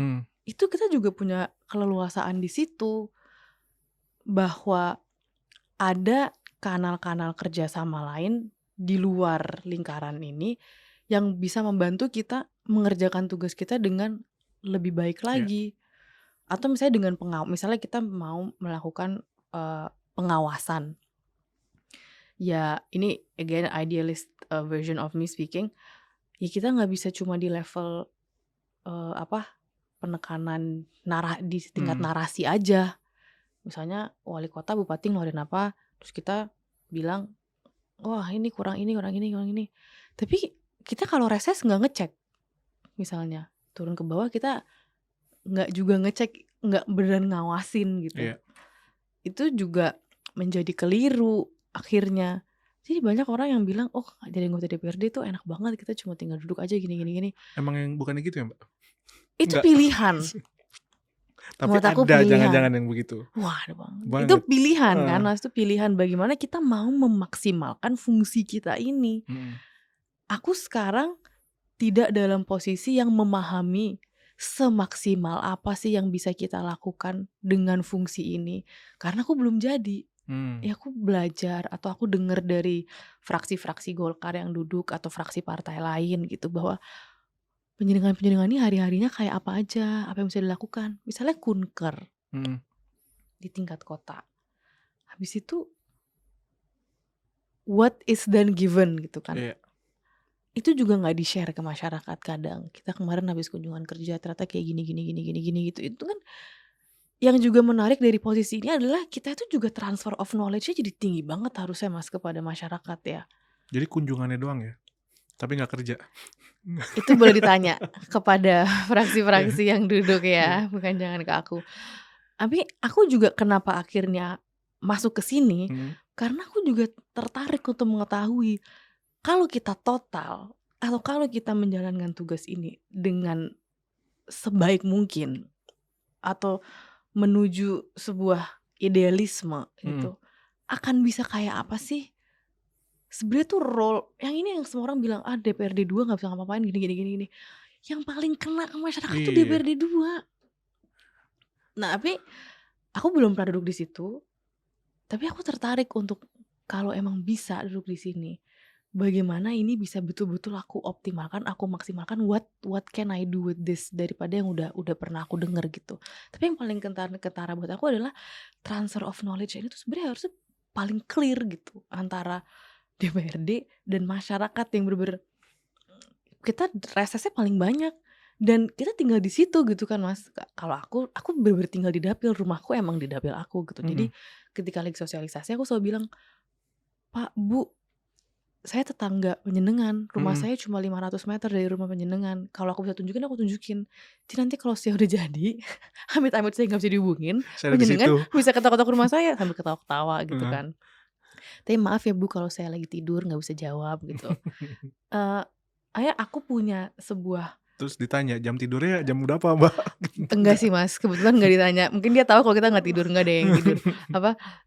itu kita juga punya keleluasaan di situ bahwa ada kanal-kanal kerjasama lain di luar lingkaran ini yang bisa membantu kita mengerjakan tugas kita dengan lebih baik Iya. lagi. Atau misalnya dengan misalnya kita mau melakukan pengawasan. Ya ini again idealist version of me speaking. Ya kita nggak bisa cuma di level penekanan di tingkat narasi aja. Misalnya wali kota, bupati ngeluarin apa, terus kita bilang, wah ini kurang ini, kurang ini, kurang ini. Tapi kita kalau reses nggak ngecek, misalnya turun ke bawah kita nggak juga ngecek, nggak beneran ngawasin gitu. Iya. Itu juga menjadi keliru akhirnya. Jadi banyak orang yang bilang, oh jadi anggota DPRD tuh enak banget, kita cuma tinggal duduk aja gini. Emang yang bukannya gitu ya, Mbak? Itu Enggak. pilihan. Tapi Menurut aku ada pilihan. jangan-jangan yang begitu. Wah, ada banget. Itu Banget. pilihan kan, Mas, itu pilihan bagaimana kita mau memaksimalkan fungsi kita ini. Aku sekarang tidak dalam posisi yang memahami semaksimal apa sih yang bisa kita lakukan dengan fungsi ini, karena aku belum jadi. Ya aku belajar atau aku dengar dari fraksi-fraksi Golkar yang duduk atau fraksi partai lain gitu, bahwa penjaringan-penjaringan ini hari-harinya kayak apa aja, apa yang bisa dilakukan. Misalnya kunker di tingkat kota. Habis itu what is then given gitu kan. Iya. Itu juga nggak di-share ke masyarakat kadang. Kita kemarin habis kunjungan kerja ternyata kayak gini gitu. Itu kan yang juga menarik dari posisi ini adalah kita itu juga transfer of knowledge-nya jadi tinggi banget harusnya, Mas, kepada masyarakat ya. Jadi kunjungannya doang ya? Tapi nggak kerja? Itu boleh ditanya kepada fraksi-fraksi yang duduk ya, bukan jangan ke aku. Tapi aku juga kenapa akhirnya masuk ke sini, karena aku juga tertarik untuk mengetahui kalau kita total atau kalau kita menjalankan tugas ini dengan sebaik mungkin atau menuju sebuah idealisme gitu, akan bisa kayak apa sih? Sebenarnya tuh role yang ini yang semua orang bilang, DPRD 2 nggak bisa ngapa-ngapain gini. Yang paling kena ke masyarakat tuh DPRD 2. Nah, tapi aku belum pernah duduk di situ. Tapi aku tertarik untuk kalau emang bisa duduk di sini, bagaimana ini bisa betul-betul aku optimalkan, aku maksimalkan what can I do with this daripada yang udah pernah aku dengar gitu. Tapi yang paling ketara buat aku adalah transfer of knowledge ini tuh sebenarnya harusnya paling clear gitu antara DPRD dan masyarakat yang bener-bener kita resesnya paling banyak dan kita tinggal di situ gitu kan, Mas. Kalau aku bener-bener tinggal di dapil, rumahku emang di dapil aku gitu. Jadi ketika lagi sosialisasi aku selalu bilang, "Pak, Bu, saya tetangga Panjenengan, rumah saya cuma 500 meter dari rumah Panjenengan. Kalau aku bisa tunjukin, aku tunjukin. Jadi nanti kalau saya udah jadi, amit-amit saya nggak bisa dihubungin, Panjenengan bisa ketok-ketok rumah saya," sambil ketawa-ketawa gitu kan. "Tapi maaf ya Bu, kalau saya lagi tidur nggak bisa jawab," gitu. Ayah aku punya sebuah. Terus ditanya, jam tidurnya jam berapa, Mbak? Enggak sih, Mas, kebetulan nggak ditanya. Mungkin dia tahu kalau kita nggak tidur, nggak ada yang tidur.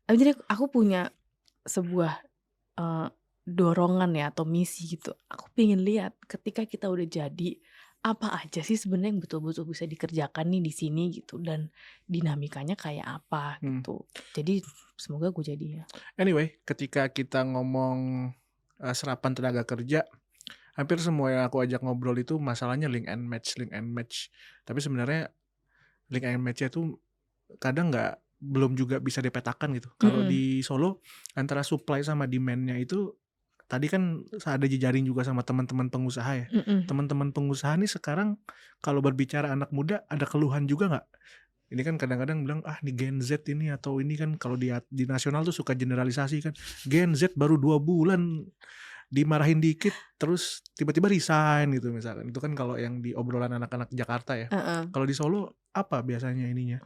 Jadi aku punya sebuah dorongan ya atau misi gitu. Aku pengen lihat ketika kita udah jadi, apa aja sih sebenarnya yang betul-betul bisa dikerjakan nih di sini gitu, dan dinamikanya kayak apa gitu. Jadi semoga gue jadi ya. Anyway, ketika kita ngomong serapan tenaga kerja, hampir semua yang aku ajak ngobrol itu masalahnya link and match. Tapi sebenarnya link and match-nya tuh kadang belum juga bisa dipetakan gitu. Kalau di Solo antara supply sama demand-nya itu tadi kan ada jejaring juga sama teman-teman pengusaha ya. Teman-teman pengusaha nih sekarang kalau berbicara anak muda ada keluhan juga nggak? Ini kan kadang-kadang bilang nih Gen Z ini atau ini kan kalau di nasional tuh suka generalisasi kan. Gen Z baru 2 bulan dimarahin dikit terus tiba-tiba resign gitu misalkan. Itu kan kalau yang di obrolan anak-anak Jakarta ya. Kalau di Solo apa biasanya ininya?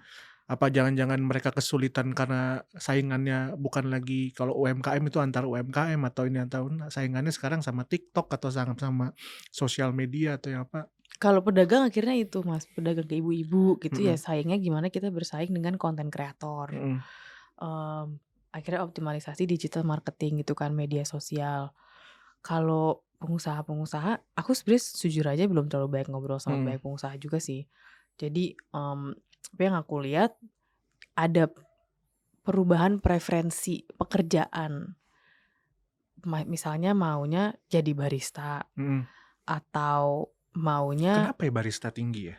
Apa jangan-jangan mereka kesulitan karena saingannya bukan lagi kalau UMKM itu antar UMKM atau ini atau saingannya sekarang sama TikTok atau sama sosial media atau yang apa? Kalau pedagang akhirnya itu, Mas, pedagang ke ibu-ibu gitu ya, saingnya gimana kita bersaing dengan konten kreator. Akhirnya optimalisasi digital marketing gitu kan, media sosial. Kalau pengusaha-pengusaha, aku sebenarnya jujur aja belum terlalu banyak ngobrol sama banyak pengusaha juga sih. Jadi apa yang aku lihat ada perubahan preferensi pekerjaan. Misalnya maunya jadi barista atau maunya. Kenapa ya barista tinggi ya?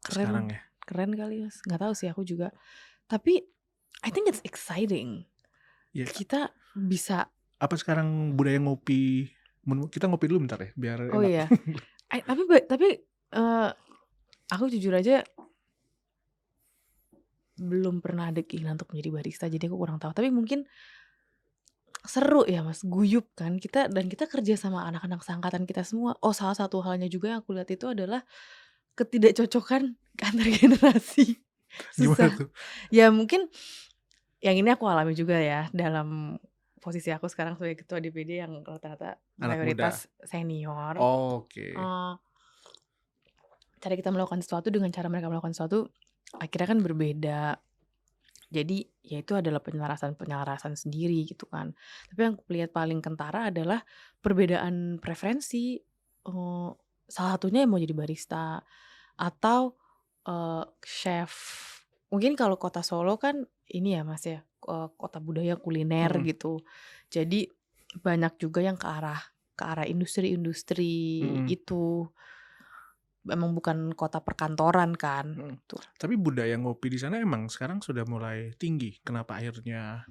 Keren sekarang ya. Keren kali, Mas. Nggak tahu sih aku juga. Tapi I think it's exciting. Yeah. Kita bisa. Apa sekarang budaya ngopi? Kita ngopi dulu bentar ya biar enak. Oh iya. Tapi aku jujur aja belum pernah ada keinginan untuk menjadi barista, jadi aku kurang tahu. Tapi mungkin seru ya, Mas, guyup kan kita, dan kita kerja sama anak-anak seangkatan kita semua. Salah satu halnya juga yang aku lihat itu adalah ketidakcocokan antar generasi. Gimana Susah. tuh? Ya mungkin yang ini aku alami juga ya dalam posisi aku sekarang sebagai ketua DPD yang rata-rata mayoritas senior. Oke. cara kita melakukan sesuatu dengan cara mereka melakukan sesuatu akhirnya kan berbeda. Jadi ya itu adalah penyelarasan sendiri gitu kan. Tapi yang aku lihat paling kentara adalah perbedaan preferensi. Salah satunya mau jadi barista atau chef. Mungkin kalau kota Solo kan ini ya Mas ya, kota budaya kuliner gitu. Jadi banyak juga yang ke arah industri-industri itu. Emang bukan kota perkantoran kan. Tuh. Tapi budaya ngopi di sana emang sekarang sudah mulai tinggi. Kenapa akhirnya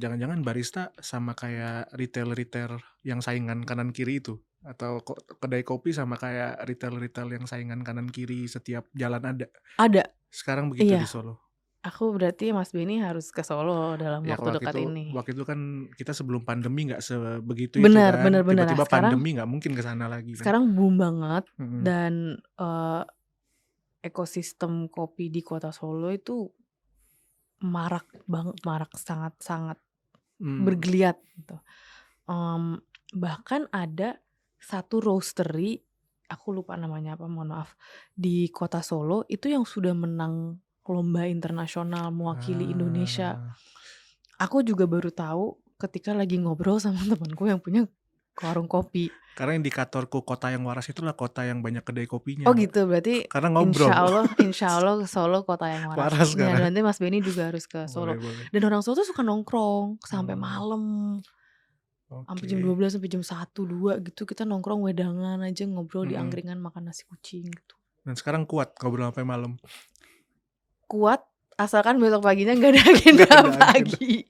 jangan-jangan barista sama kayak retail yang saingan kanan kiri itu, atau kedai kopi sama kayak retail yang saingan kanan kiri setiap jalan ada. Ada. Sekarang begitu Iya. Di Solo. Aku berarti Mas Benny harus ke Solo dalam Ya, waktu dekat ini. Waktu itu kan kita sebelum pandemi nggak sebegitu bener, itu kan. Bener. Tiba-tiba Nah, pandemi nggak mungkin ke sana lagi kan. Sekarang boom banget dan ekosistem kopi di kota Solo itu marak banget, sangat bergeliat gitu. Bahkan ada satu roastery, aku lupa namanya apa, mohon maaf, di kota Solo itu yang sudah menang lomba internasional mewakili Indonesia. Aku juga baru tahu ketika lagi ngobrol sama temanku yang punya warung kopi. Karena indikatorku kota yang waras itulah kota yang banyak kedai kopinya. Oh gitu, berarti karena ngobrol. Insya Allah Solo kota yang waras. Ya, nanti Mas Benny juga harus ke Solo. Boleh. Dan orang Solo tuh suka nongkrong sampai malam. Sampai jam 12 sampai jam 1, 2 gitu kita nongkrong wedangan aja, ngobrol di angkringan, makan nasi kucing gitu. Dan sekarang kuat ngobrol sampai malam. Kuat asalkan besok paginya nggak ada agenda pagi.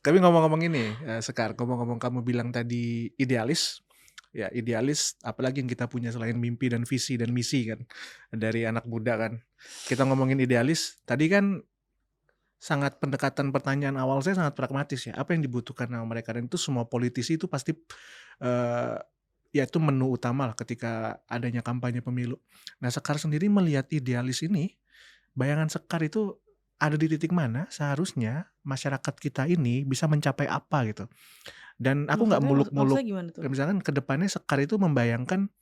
Tapi ngomong-ngomong ini, Sekar, ngomong-ngomong kamu bilang tadi idealis. Ya idealis, apalagi yang kita punya selain mimpi dan visi dan misi kan dari anak muda kan. Kita ngomongin idealis, tadi kan sangat pendekatan pertanyaan awal saya sangat pragmatis ya. Apa yang dibutuhkan sama mereka, dan itu semua politisi itu pasti ya itu menu utama lah ketika adanya kampanye pemilu. Nah, Sekar sendiri melihat idealis ini, bayangan Sekar itu ada di titik mana seharusnya masyarakat kita ini bisa mencapai apa gitu. Dan aku nggak muluk-muluk, misalkan ke depannya Sekar itu membayangkan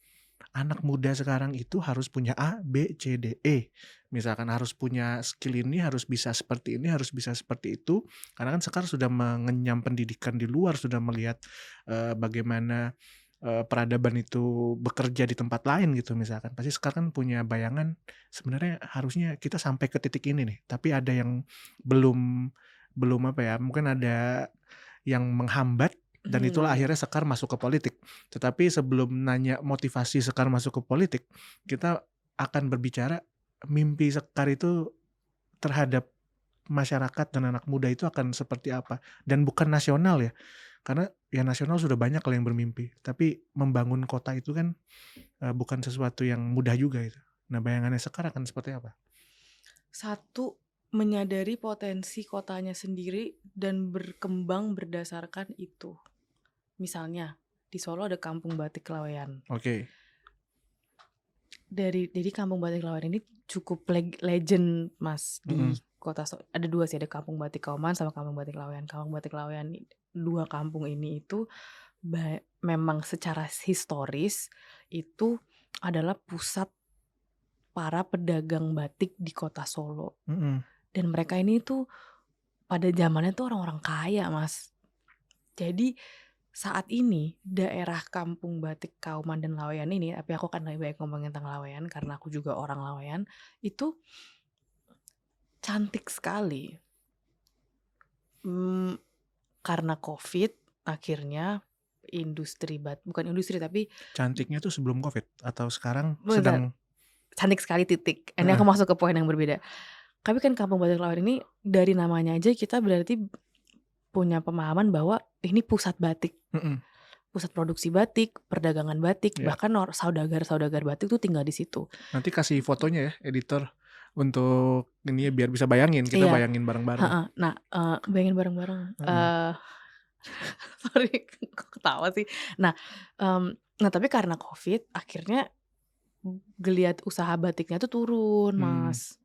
anak muda sekarang itu harus punya A, B, C, D, E. Misalkan harus punya skill ini, harus bisa seperti ini, harus bisa seperti itu. Karena kan Sekar sudah mengenyam pendidikan di luar, sudah melihat bagaimana peradaban itu bekerja di tempat lain gitu misalkan. Pasti Sekar kan punya bayangan sebenarnya harusnya kita sampai ke titik ini nih. Tapi ada yang belum mungkin ada yang menghambat. Dan itulah akhirnya Sekar masuk ke politik. Tetapi sebelum nanya motivasi Sekar masuk ke politik, kita akan berbicara mimpi Sekar itu terhadap masyarakat dan anak muda itu akan seperti apa. Dan bukan nasional ya, karena ya nasional sudah banyak yang bermimpi. Tapi membangun kota itu kan bukan sesuatu yang mudah juga itu. Nah, bayangannya Sekar akan seperti apa? Satu, menyadari potensi kotanya sendiri dan berkembang berdasarkan itu. Misalnya di Solo ada Kampung Batik Laweyan. Oke. Jadi Kampung Batik Laweyan ini cukup legend Mas di kota Solo. Ada dua sih, ada Kampung Batik Kauman sama Kampung Batik Laweyan. Kampung Batik Laweyan, dua kampung ini itu memang secara historis itu adalah pusat para pedagang batik di kota Solo. Dan mereka ini tuh pada zamannya tuh orang-orang kaya Mas. Jadi saat ini daerah Kampung Batik Kauman dan Laweyan ini, tapi aku akan lebih baik ngomongin tentang Laweyan karena aku juga orang Laweyan, itu cantik sekali. Karena COVID akhirnya bukan industri tapi cantiknya tuh sebelum COVID atau sekarang sedang cantik sekali titik. Ini aku masuk ke poin yang berbeda. Tapi kan Kampung Batik Laweyan ini dari namanya aja kita berarti punya pemahaman bahwa ini pusat batik, pusat produksi batik, perdagangan batik, bahkan saudagar batik tuh tinggal di situ. Nanti kasih fotonya ya editor untuk ini ya, biar bisa bayangin, kita bayangin bareng-bareng. Nah, bayangin bareng-bareng. Sorry, ketawa sih. Nah, tapi karena COVID akhirnya geliat usaha batiknya tuh turun, Mas.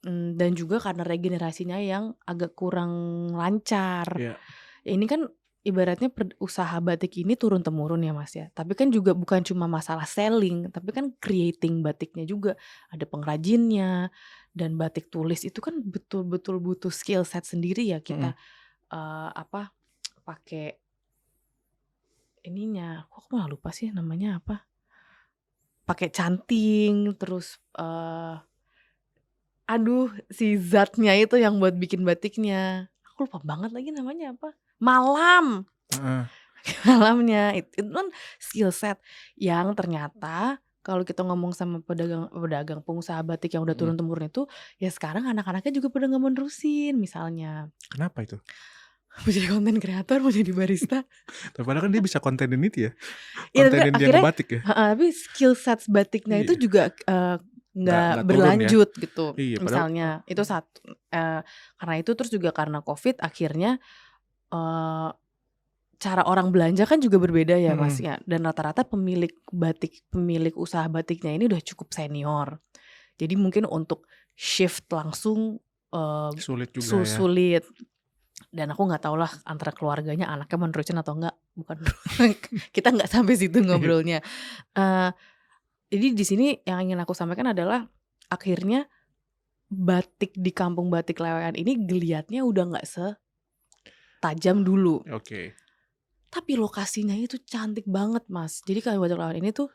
Dan juga karena regenerasinya yang agak kurang lancar. Ya, ini kan ibaratnya usaha batik ini turun-temurun ya Mas ya. Tapi kan juga bukan cuma masalah selling, tapi kan creating batiknya juga. Ada pengrajinnya, dan batik tulis itu kan betul-betul butuh skill set sendiri ya kita pakai ininya. Kok aku malah lupa sih namanya apa? Pakai canting, terus si zatnya itu yang buat bikin batiknya. Aku lupa banget lagi namanya apa. Malam. Malamnya itu kan skill set yang ternyata kalau kita ngomong sama pedagang pengusaha batik yang udah turun-temurun itu, ya sekarang anak-anaknya juga pada nggak mau nerusin misalnya. Kenapa itu? Mau jadi konten kreator, mau jadi barista. Tapi padahal kan dia bisa kontenin itu ya. Iya, tapi Kontenin dia akhirnya ngebatik ya. tapi skill set batiknya itu juga nggak berlanjut ya. Gitu. Iya, misalnya itu satu. Karena itu terus juga karena COVID akhirnya cara orang belanja kan juga berbeda ya Mas ya. Dan rata-rata pemilik usaha batiknya ini udah cukup senior. Jadi mungkin untuk shift langsung sulit juga ya. Sulit. Dan aku nggak tahu lah antara keluarganya anaknya mau nerusin atau enggak. Bukan kita nggak sampai situ ngobrolnya. Jadi di sini yang ingin aku sampaikan adalah akhirnya batik di Kampung Batik Laweyan ini geliatnya udah nggak setajam dulu. Oke. Tapi lokasinya itu cantik banget Mas. Jadi Kampung Batik Laweyan ini tuh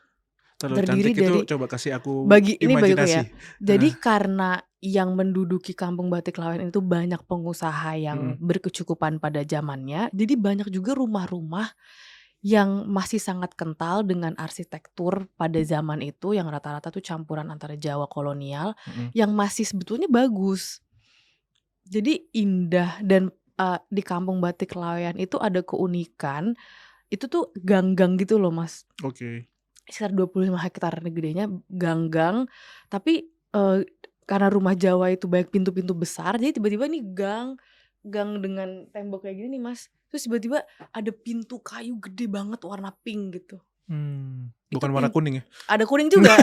terdiri dari coba kasih aku ini bagiku imajinasi. Ya. Jadi karena yang menduduki Kampung Batik Laweyan itu banyak pengusaha yang berkecukupan pada zamannya, jadi banyak juga rumah-rumah yang masih sangat kental dengan arsitektur pada zaman itu yang rata-rata tuh campuran antara Jawa kolonial yang masih sebetulnya bagus. Jadi indah dan di Kampung Batik Laweyan itu ada keunikan, itu tuh gang-gang gitu loh Mas. Oke. Sekitar 25 hektar gedenya gang-gang, tapi karena rumah Jawa itu banyak pintu-pintu besar, jadi tiba-tiba nih gang dengan tembok kayak gini nih Mas, terus tiba-tiba ada pintu kayu gede banget warna pink gitu. Bukan warna kuning ya? Ada kuning juga,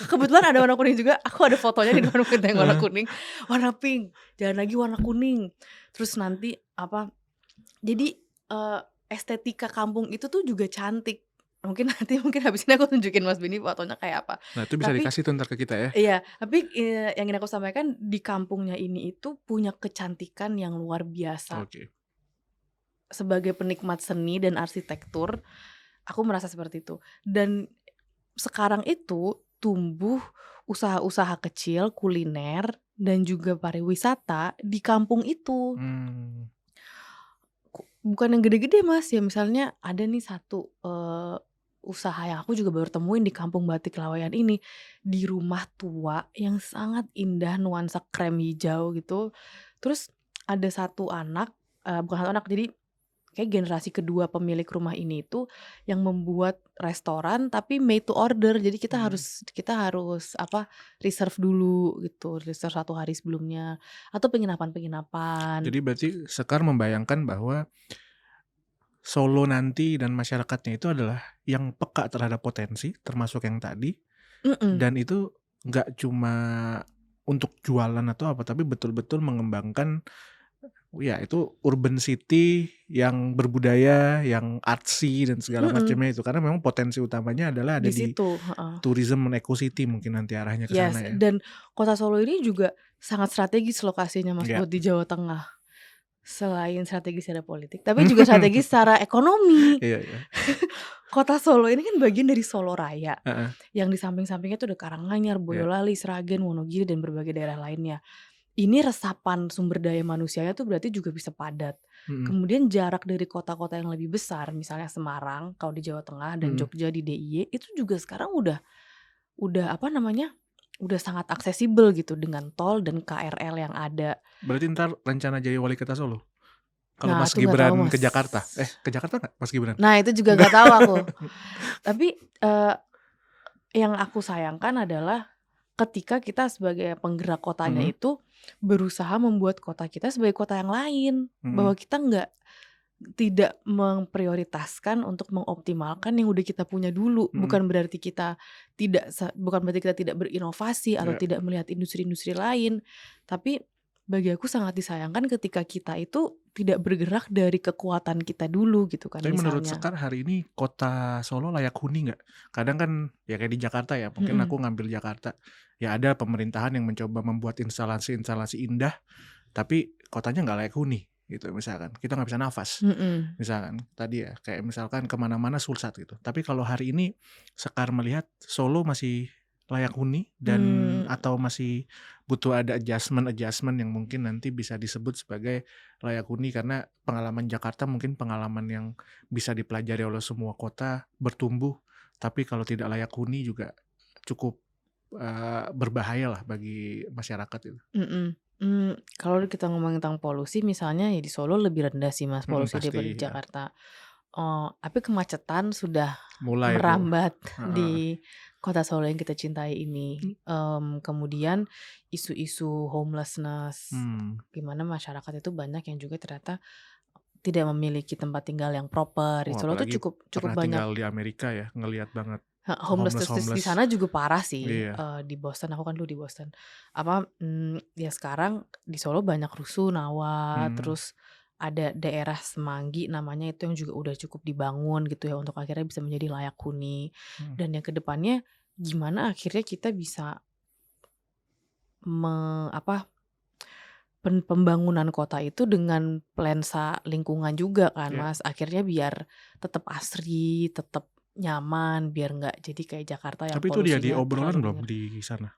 kebetulan ada warna kuning juga, aku ada fotonya di depan pintu yang warna kuning, warna pink, jangan lagi warna kuning. Terus nanti jadi estetika kampung itu tuh juga cantik. Mungkin habis ini aku tunjukin Mas Beni fotonya kayak apa. Nah itu bisa dikasih tuh ntar ke kita ya. Iya, tapi yang ingin aku sampaikan di kampungnya ini itu punya kecantikan yang luar biasa. Oke. Sebagai penikmat seni dan arsitektur, aku merasa seperti itu. Dan sekarang itu tumbuh usaha-usaha kecil, kuliner, dan juga pariwisata di kampung itu. Bukan yang gede-gede Mas, ya misalnya ada nih satu usaha yang aku juga baru temuin di Kampung Batik Laweyan ini, di rumah tua yang sangat indah nuansa krem hijau gitu. Terus ada satu anak, bukan satu anak, jadi kayak generasi kedua pemilik rumah ini itu yang membuat restoran tapi made to order. Jadi kita harus reserve dulu gitu, reserve 1 hari sebelumnya atau penginapan. Jadi berarti Sekar membayangkan bahwa Solo nanti dan masyarakatnya itu adalah yang peka terhadap potensi, termasuk yang tadi, dan itu nggak cuma untuk jualan atau apa, tapi betul-betul mengembangkan ya itu urban city yang berbudaya, yang artsy dan segala macamnya itu, karena memang potensi utamanya adalah ada di tourism and eco city mungkin nanti arahnya ke sana ya. Dan kota Solo ini juga sangat strategis lokasinya Mas buat di Jawa Tengah. Selain strategis ada politik, tapi juga strategis secara ekonomi. Iya. Kota Solo ini kan bagian dari Solo Raya, yang di samping-sampingnya tuh ada Karanganyar, Boyolali, Sragen, Wonogiri, dan berbagai daerah lainnya. Ini resapan sumber daya manusianya tuh berarti juga bisa padat. Kemudian jarak dari kota-kota yang lebih besar, misalnya Semarang kalau di Jawa Tengah dan Jogja di DIY, itu juga sekarang udah udah sangat aksesibel gitu dengan tol dan KRL yang ada. Berarti ntar rencana jadi wali kota Solo? Kalau Mas Gibran ke Jakarta? Ke Jakarta nggak Mas Gibran? Nah itu juga nggak tahu aku. Tapi yang aku sayangkan adalah ketika kita sebagai penggerak kotanya itu berusaha membuat kota kita sebagai kota yang lain. Bahwa kita tidak memprioritaskan untuk mengoptimalkan yang udah kita punya dulu. Bukan berarti kita tidak berinovasi atau tidak melihat industri-industri lain, tapi bagi aku sangat disayangkan ketika kita itu tidak bergerak dari kekuatan kita dulu gitu kan Tapi menurut misalnya. Sekar hari ini kota Solo layak huni nggak? Kadang kan ya kayak di Jakarta ya, mungkin Mhm, aku ngambil Jakarta, ya ada pemerintahan yang mencoba membuat instalasi-instalasi indah, tapi kotanya nggak layak huni gitu misalkan. Kita nggak bisa nafas. mhm, Misalkan tadi ya, kayak misalkan kemana-mana Sulsat gitu. Tapi kalau hari ini Sekar melihat Solo masih layak huni dan mmm, atau masih butuh ada adjustment yang mungkin nanti bisa disebut sebagai layak huni karena pengalaman Jakarta mungkin pengalaman yang bisa dipelajari oleh semua kota bertumbuh, tapi kalau tidak layak huni juga cukup berbahaya lah bagi masyarakat itu. mhm, kalau kita ngomongin tentang polusi misalnya ya di Solo lebih rendah sih Mas polusi daripada di Pasti ya. Jakarta. Tapi kemacetan sudah Mulai tuh. merambat Heeh. di kota Solo yang kita cintai ini. Kemudian isu-isu homelessness, Hmm. di mana masyarakat itu banyak yang juga ternyata tidak memiliki tempat tinggal yang proper. Di Oh, Solo tuh apalagi cukup cukup pernah banyak tinggal di Amerika ya, ngelihat banget homelessness di homeless-homeless. sana juga parah sih, Iya. di Boston, aku kan dulu di Boston. Ya sekarang di Solo banyak rusunawa, Hmm. terus ada daerah Semanggi namanya itu yang juga udah cukup dibangun gitu ya untuk akhirnya bisa menjadi layak huni. Mhm. Dan yang ke depannya gimana akhirnya kita bisa apa, pembangunan kota itu dengan lensa lingkungan juga kan Iya. Mas, akhirnya biar tetap asri, tetap nyaman, biar nggak jadi kayak Jakarta yang Tapi itu dia di polusinya obrolan terlalu belum dengar. di sana?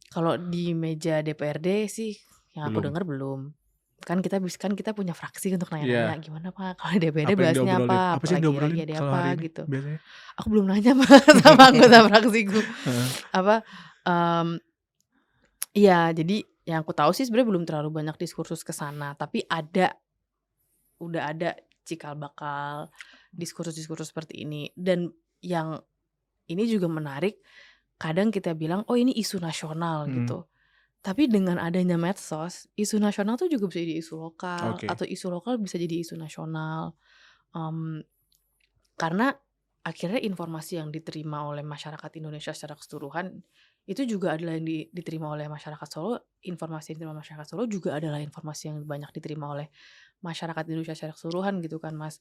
Kalau di meja DPRD sih yang aku Belum? dengar belum. Kan kita punya fraksi untuk nanya-nanya, Iya. "Gimana Pak kalau di DPRD Apa yang bahasnya diobrolin? apa? Apa sih yang Lagi diobrolin ada kalau apa?" hari ini Gitu. biasanya? Aku belum nanya Mas sama anggota fraksiku. Heeh. Apa, mmm, iya jadi yang aku tahu sih sebenarnya belum terlalu banyak diskursus ke sana, tapi udah ada cikal bakal diskursus-diskursus seperti ini. Dan yang ini juga menarik, kadang kita bilang, "Oh ini isu nasional," Mhm. gitu. Tapi dengan adanya medsos, isu nasional tuh juga bisa jadi isu lokal, Oke. atau isu lokal bisa jadi isu nasional. Mmm, karena akhirnya informasi yang diterima oleh masyarakat Indonesia secara keseluruhan, itu juga adalah yang diterima oleh masyarakat Solo, informasi yang diterima masyarakat Solo juga adalah informasi yang banyak diterima oleh masyarakat Indonesia secara keseluruhan gitu kan, Mas.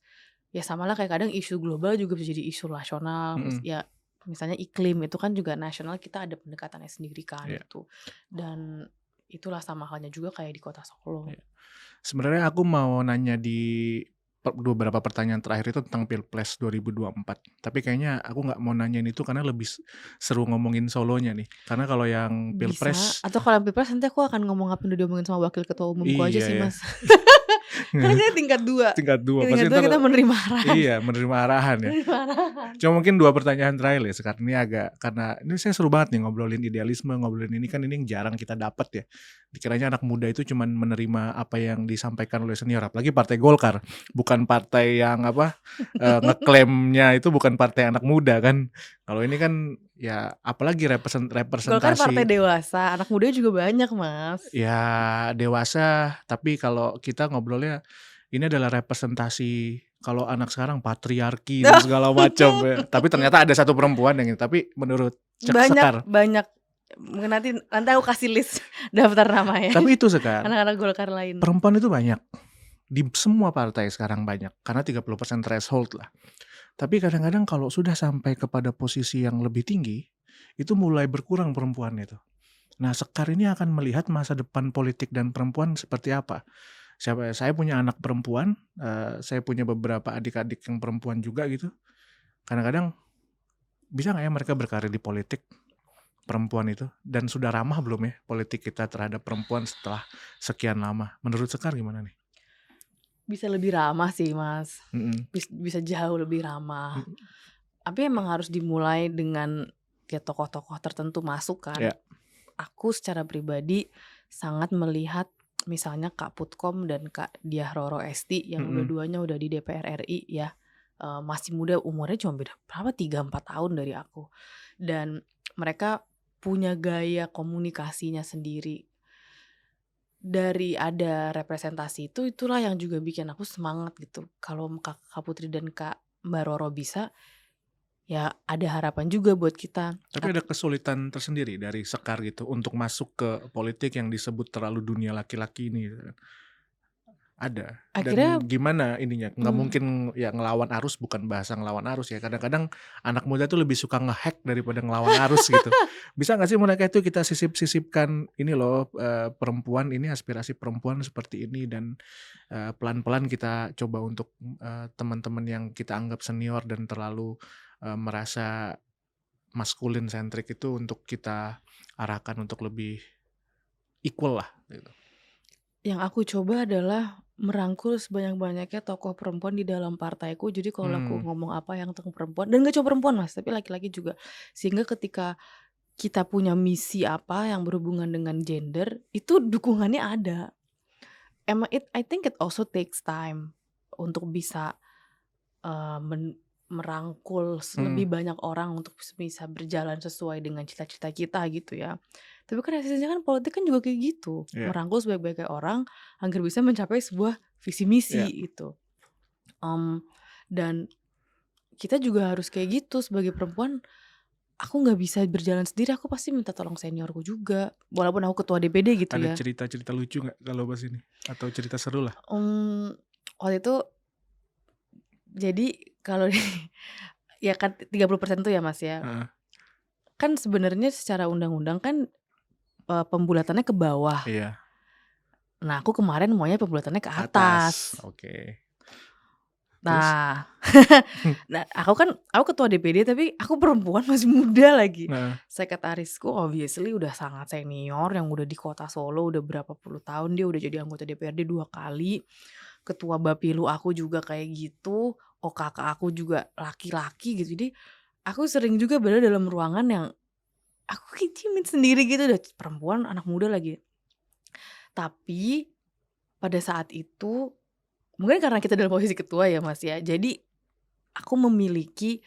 Ya samalah kayak kadang isu global juga bisa jadi isu nasional, Mhm. ya misalnya iklim itu kan juga nasional, kita ada pendekatannya sendiri kan Iya. gitu. Dan itulah sama halnya juga kayak di kota Solo. Iya. Sebenarnya aku mau nanya di beberapa pertanyaan terakhir itu tentang Pilpres 2024. Tapi kayaknya aku nggak mau nanyain itu karena lebih seru ngomongin Solonya nih. Karena kalau yang Bisa, Pilpres atau kalau pilpres nanti aku akan ngomong apa yang udah diomongin sama wakil ketua umumku aja iya sih, ya. Mas. Karena kita tingkat 2, Tingkat 2 di pasti tingkat 2 entar kita menerima arahan. iya, menerima arahan ya. Menerima arahan. Cuma mungkin 2 pertanyaan terakhir ya sekarang ini agak karena ini saya seru banget nih ngobrolin idealisme, ngobrolin ini kan ini yang jarang kita dapat ya. Dikiranya anak muda itu cuman menerima apa yang disampaikan oleh senior, apalagi Partai Golkar, bukan partai yang apa, ngeklaimnya itu bukan partai anak muda kan. Kalau ini kan ya apalagi Golkar partai representasi dewasa, anak muda juga banyak, Mas. ya dewasa, tapi kalau kita ngobrolnya ini adalah representasi kalau anak sekarang patriarki dan segala macam ya. Tapi ternyata ada satu perempuan yang ini, tapi menurut Banyak Sekar. banyak, nanti nanti aku kasih list daftar namanya, Tapi itu Sekar, anak-anak Golkar lain. perempuan itu banyak. Di semua partai sekarang banyak, karena 30% threshold lah. Tapi kadang-kadang kalau sudah sampai kepada posisi yang lebih tinggi, itu mulai berkurang perempuan itu. Nah, Sekar ini akan melihat masa depan politik dan perempuan seperti apa? Saya punya anak perempuan, saya punya beberapa adik-adik yang perempuan juga gitu. Kadang-kadang bisa nggak ya mereka berkarir di politik, perempuan itu? Dan sudah ramah belum ya politik kita terhadap perempuan setelah sekian lama? Menurut Sekar gimana nih? Bisa lebih ramah sih, Mas. Mhm. Bisa jauh lebih ramah. Mhm. Tapi emang harus dimulai dengan ya tokoh-tokoh tertentu masuk kan. Ya. Aku secara pribadi sangat melihat misalnya Kak Putkom dan Kak Diah Roro Esti yang Mhm. dua-duanya udah di DPR RI ya. Masih muda, umurnya cuma beda berapa, 3-4 tahun dari aku. Dan mereka punya gaya komunikasinya sendiri. Dari ada representasi itu, itulah yang juga bikin aku semangat gitu. Kalau Kak Putri dan Kak Mbak Roro bisa, ya ada harapan juga buat kita. Tapi ada kesulitan tersendiri dari Sekar gitu untuk masuk ke politik yang disebut terlalu dunia laki-laki ini gitu kan. Ada. Akhirnya Dan gimana ininya? Nggak mungkin ya ngelawan arus, bukan bahasa ngelawan arus ya. Kadang-kadang anak muda tuh lebih suka nge-hack daripada ngelawan arus gitu. Bisa nggak sih mereka itu kita sisip-sisipkan ini loh, perempuan ini aspirasi perempuan seperti ini, dan pelan-pelan kita coba untuk teman-teman yang kita anggap senior dan terlalu merasa maskulin sentrik itu untuk kita arahkan untuk lebih equal lah gitu. Yang aku coba adalah merangkul sebanyak-banyaknya tokoh perempuan di dalam partaiku. Jadi kalau aku ngomong apa yang tentang perempuan, dan gak cuma perempuan Mas, tapi laki-laki juga. Sehingga ketika kita punya misi apa yang berhubungan dengan gender, itu dukungannya ada. I think it also takes time untuk bisa merangkul lebih banyak orang untuk bisa berjalan sesuai dengan cita-cita kita gitu ya. Tapi kan esensinya kan politik kan juga kayak gitu, merangkul sebaik-baiknya orang agar bisa mencapai sebuah visi misi gitu. Dan kita juga harus kayak gitu sebagai perempuan. Aku nggak bisa berjalan sendiri, aku pasti minta tolong seniorku juga, walaupun aku ketua DPD gitu ya. Ada cerita-cerita lucu nggak kalau pas ini? Atau cerita seru lah? Waktu itu jadi kalau ya kan 30% tuh ya Mas ya. Kan sebenarnya secara undang-undang kan pembulatannya ke bawah. Iya. Nah, aku kemarin maunya pembulatannya ke atas. Oke. Nah, nah aku ketua DPD tapi aku perempuan masih muda lagi. Sekretarisku obviously udah sangat senior yang udah di kota Solo udah berapa puluh tahun, dia udah jadi anggota DPRD 2 kali. Ketua Bapilu aku juga kayak gitu. OKK aku juga laki-laki gitu. Jadi aku sering juga berada dalam ruangan yang aku kicimin sendiri gitu, udah perempuan anak muda lagi. Tapi pada saat itu mungkin karena kita dalam posisi ketua ya Mas ya, jadi aku memiliki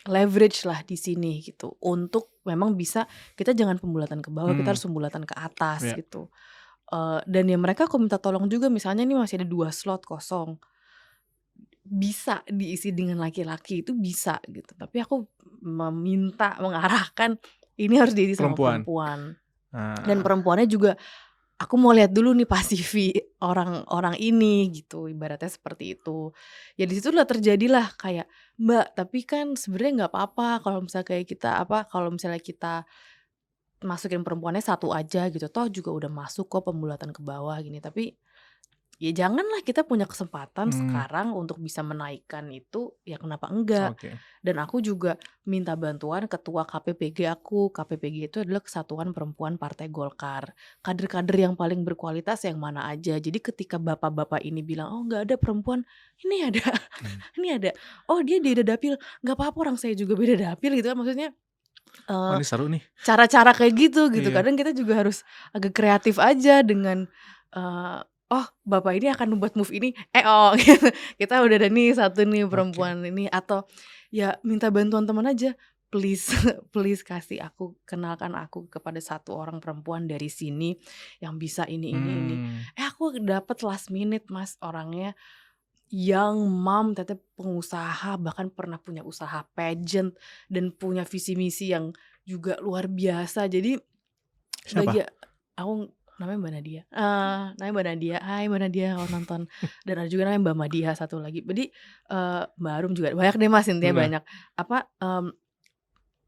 leverage lah di sini gitu untuk memang bisa, kita jangan pembulatan ke bawah, kita harus pembulatan ke atas gitu. Dan ya mereka aku minta tolong juga, misalnya nih masih ada 2 slot kosong, bisa diisi dengan laki-laki itu bisa gitu, tapi aku mengarahkan ini harus diisi sama perempuan. Dan perempuannya juga aku mau lihat dulu nih pasifi orang-orang ini gitu, ibaratnya seperti itu. Ya di situlah terjadilah kayak, "Mbak, tapi kan sebenarnya nggak apa-apa kalau misalnya kayak kita kalau misalnya kita masukin perempuannya 1 aja gitu, toh juga udah masuk kok pembulatan ke bawah gini." Tapi ya janganlah, kita punya kesempatan sekarang untuk bisa menaikkan itu, ya kenapa enggak? Dan aku juga minta bantuan ketua KPPG aku. KPPG itu adalah Kesatuan Perempuan Partai Golkar. Kader-kader yang paling berkualitas yang mana aja. Jadi ketika bapak-bapak ini bilang, "Oh nggak ada perempuan," ini ada, ini ada. "Oh dia beda dapil," nggak apa-apa, orang saya juga beda dapil gitu kan. Maksudnya ini seru nih. cara-cara kayak gitu. Kadang kita juga harus agak kreatif aja dengan oh bapak ini akan membuat move ini, gitu. Kita udah ada nih 1 nih perempuan ini, atau ya minta bantuan teman aja, please please kenalkan aku kepada 1 orang perempuan dari sini yang bisa ini. Aku dapet last minute Mas, orangnya young mom, ternyata pengusaha, bahkan pernah punya usaha pageant dan punya visi misi yang juga luar biasa. Jadi Siapa? namanya Mbak Nadia. Hai Mbak Nadia kalau nonton. Dan ada juga namanya Mbak Madia, 1 lagi. Jadi Mbak Arum juga, banyak deh Mas, intinya banyak.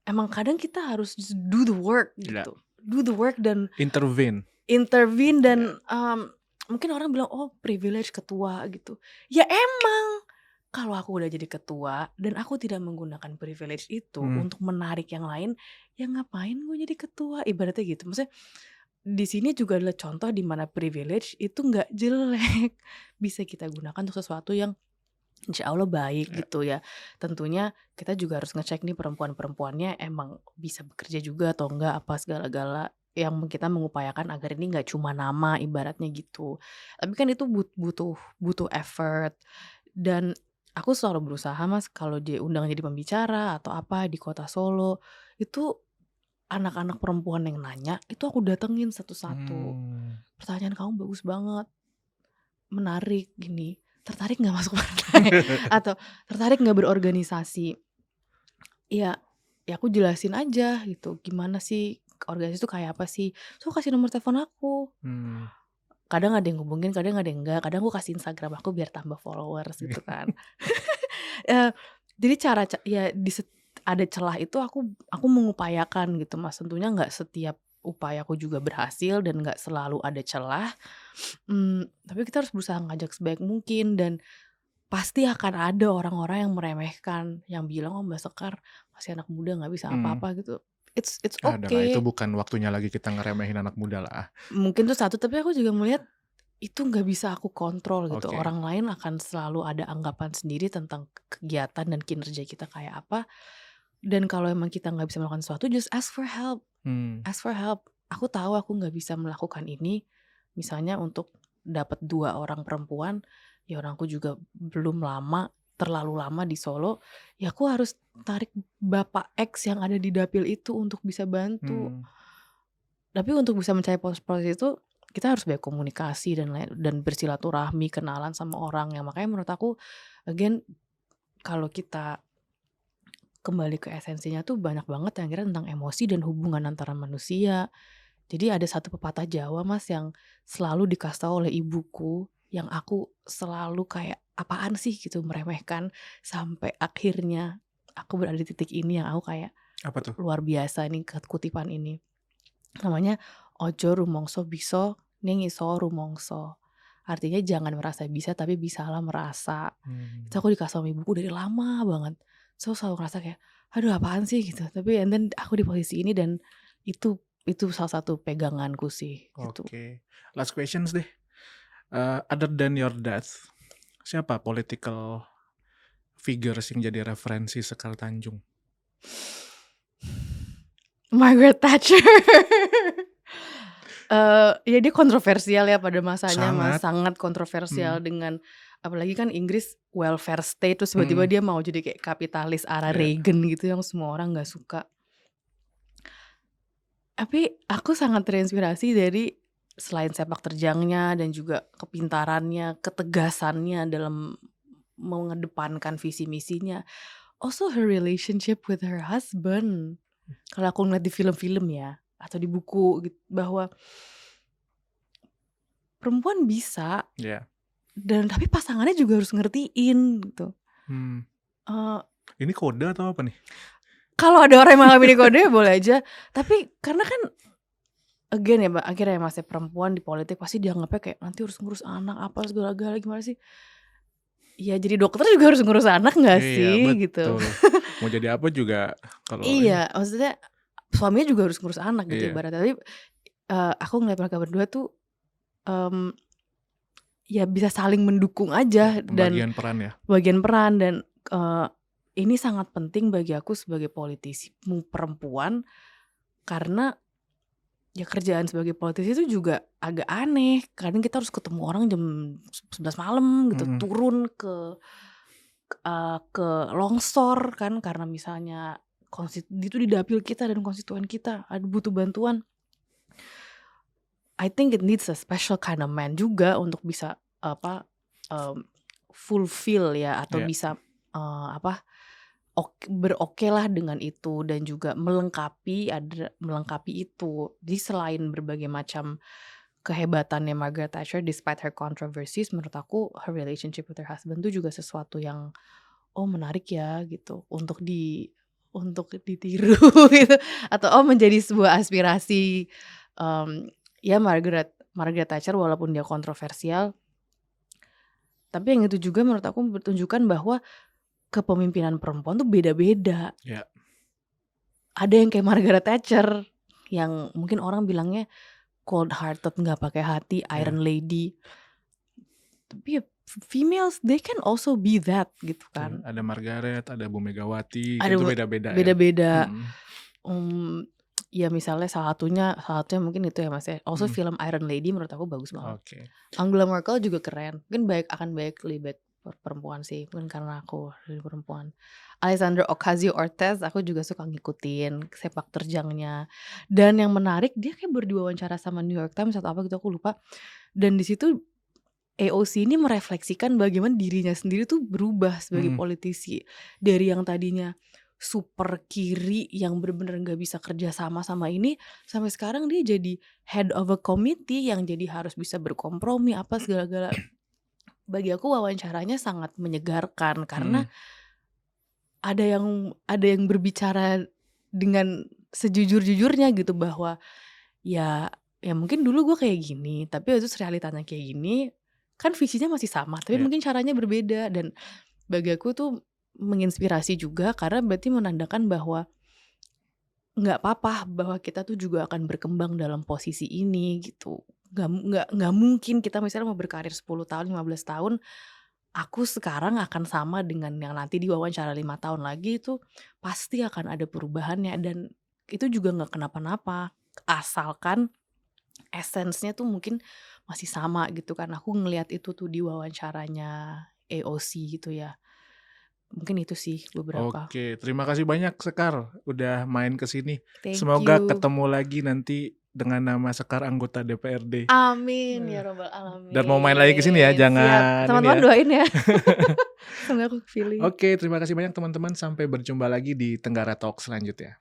Emang kadang kita harus do the work gitu. Do the work dan intervene dan mungkin orang bilang, "Oh privilege ketua," gitu. Ya emang kalau aku udah jadi ketua dan aku tidak menggunakan privilege itu untuk menarik yang lain, ya ngapain gue jadi ketua, ibaratnya gitu. Maksudnya di sini juga adalah contoh di mana privilege itu nggak jelek, bisa kita gunakan untuk sesuatu yang insya Allah baik gitu ya. Tentunya kita juga harus ngecek nih perempuan-perempuannya emang bisa bekerja juga atau enggak, apa segala-gala yang kita mengupayakan agar ini nggak cuma nama, ibaratnya gitu. Tapi kan itu butuh effort. Dan aku selalu berusaha Mas, kalau diundang jadi pembicara atau apa di kota Solo, itu anak-anak perempuan yang nanya, itu aku datengin satu-satu. Pertanyaan kamu bagus banget, menarik gini. tertarik nggak masuk partai atau tertarik nggak berorganisasi. Ya, ya aku jelasin aja gitu, gimana sih organisasi itu kayak apa sih. So kasih nomor telepon aku. Hmm. Kadang ada yang hubungin, kadang ada yang enggak. Kadang aku kasih Instagram aku biar tambah followers gitu kan. Jadi ya ada celah itu aku mengupayakan gitu Mas. Tentunya nggak setiap upayaku juga berhasil dan nggak selalu ada celah. Tapi kita harus berusaha ngajak sebaik mungkin dan pasti akan ada orang-orang yang meremehkan, yang bilang, "Oh Mbak Sekar masih anak muda nggak bisa apa-apa," gitu. It's Adalah itu okay. bukan waktunya lagi kita ngeremehin anak muda lah. Mungkin tuh satu, tapi aku juga melihat itu nggak bisa aku kontrol gitu. Oke. Orang lain akan selalu ada anggapan sendiri tentang kegiatan dan kinerja kita kayak apa. Dan kalau emang kita nggak bisa melakukan sesuatu, just ask for help. Ask for help. Aku tahu aku nggak bisa melakukan ini. Misalnya untuk dapat 2 orang perempuan, ya orangku juga terlalu lama di Solo. Ya aku harus tarik Bapak X yang ada di dapil itu untuk bisa bantu. Tapi untuk bisa mencapai posisi itu kita harus banyak komunikasi dan bersilaturahmi, kenalan sama orang. Ya makanya menurut aku again kalau kita kembali ke esensinya tuh banyak banget yang kira tentang emosi dan hubungan antara manusia. Jadi ada satu pepatah Jawa Mas yang selalu dikasih tahu oleh ibuku, yang aku selalu kayak apaan sih gitu meremehkan sampai akhirnya aku berada di titik ini yang aku kayak Apa tuh? luar biasa nih kutipan ini. Namanya ojo rumongso biso ning iso rumongso. Artinya jangan merasa bisa tapi bisalah merasa. Itu aku dikasih sama ibuku dari lama banget. So selalu ngerasa kayak aduh apaan sih gitu. Tapi and then aku di posisi ini dan itu salah satu peganganku sih gitu. Oke. Last questions deh. Other than your dad, siapa political figures yang jadi referensi Sekar Tanjung? Margaret Thatcher. Ya dia kontroversial ya pada masanya Mas, sangat kontroversial dengan apalagi kan Inggris welfare state terus tiba-tiba dia mau jadi kayak kapitalis arah Reagan gitu yang semua orang nggak suka. Tapi aku sangat terinspirasi dari selain sepak terjangnya dan juga kepintarannya, ketegasannya dalam mengedepankan visi misinya. Also her relationship with her husband. Kalau aku ngeliat di film-film ya atau di buku gitu, bahwa perempuan bisa dan tapi pasangannya juga harus ngertiin gitu. Ini kode atau apa nih? Kalau ada orang yang mengalami kode boleh aja. Tapi karena kan again ya Mbak, akhirnya masih perempuan di politik pasti dianggapnya kayak nanti harus ngurus anak apa segala-gala gimana sih? Ya jadi dokter juga harus ngurus anak gak sih gitu. Mau jadi apa juga kalau Iya, maksudnya suaminya juga harus ngurus anak gitu ibaratnya. Tapi aku ngeliat mereka berdua tuh ya bisa saling mendukung aja dan bagian peran dan ini sangat penting bagi aku sebagai politisi perempuan karena ya kerjaan sebagai politisi itu juga agak aneh. Kadang kita harus ketemu orang jam 11 malam gitu, turun ke longsor kan karena misalnya itu di dapil kita dan konstituen kita ada butuh bantuan. I think it needs a special kind of man juga untuk bisa fulfill ya atau bisa beroke lah dengan itu dan juga melengkapi itu. Jadi selain berbagai macam kehebatannya Margaret Thatcher despite her controversies, menurut aku her relationship with her husband itu juga sesuatu yang menarik ya gitu untuk ditiru gitu atau menjadi sebuah aspirasi ya Margaret Thatcher walaupun dia kontroversial. Tapi yang itu juga menurut aku menunjukkan bahwa kepemimpinan perempuan tuh beda-beda. Ada yang kayak Margaret Thatcher yang mungkin orang bilangnya cold hearted, nggak pakai hati, Iron Lady. Tapi ya females they can also be that gitu kan. Ada Margaret, ada Bu Megawati, itu beda-beda. Beda-beda. Ya misalnya salah satunya mungkin itu ya Mas ya. Also film Iron Lady menurut aku bagus banget. Angela Merkel juga keren. Mungkin lebih baik perempuan sih. Mungkin karena aku dari perempuan. Alexandra Ocasio-Cortez aku juga suka ngikutin sepak terjangnya. Dan yang menarik dia kayak diwawancara sama New York Times atau apa gitu aku lupa. Dan di situ AOC ini merefleksikan bagaimana dirinya sendiri tuh berubah sebagai Mhm. politisi. Dari yang tadinya super kiri yang bener-bener nggak bisa kerja sama ini, sampai sekarang dia jadi head of a committee yang jadi harus bisa berkompromi apa segala-gala. Bagi aku wawancaranya sangat menyegarkan karena Mhm. ada yang berbicara dengan sejujur-jujurnya gitu bahwa ya mungkin dulu gue kayak gini, tapi itu realitanya kayak gini, kan visinya masih sama, tapi Iya. mungkin caranya berbeda. Dan bagi aku tuh menginspirasi juga karena berarti menandakan bahwa nggak apa-apa, bahwa kita tuh juga akan berkembang dalam posisi ini gitu. Nggak mungkin kita misalnya mau berkarir 10 tahun, 15 tahun, aku sekarang akan sama dengan yang nanti diwawancara 5 tahun lagi, itu pasti akan ada perubahannya dan itu juga nggak kenapa-napa. Asalkan essence-nya tuh mungkin masih sama gitu kan. Aku ngelihat itu tuh di wawancaranya AOC gitu ya. Mungkin itu sih beberapa. Oke, terima kasih banyak Sekar udah main ke sini. Thank Semoga you. ketemu lagi nanti dengan nama Sekar anggota DPRD. Amin ya robbal Dan mau main lagi ke sini ya, alamin. Siap, jangan ini teman-teman ya. doain ya. Semoga aku kepilih. Oke, terima kasih banyak teman-teman. Sampai berjumpa lagi di Tenggara Talk selanjutnya.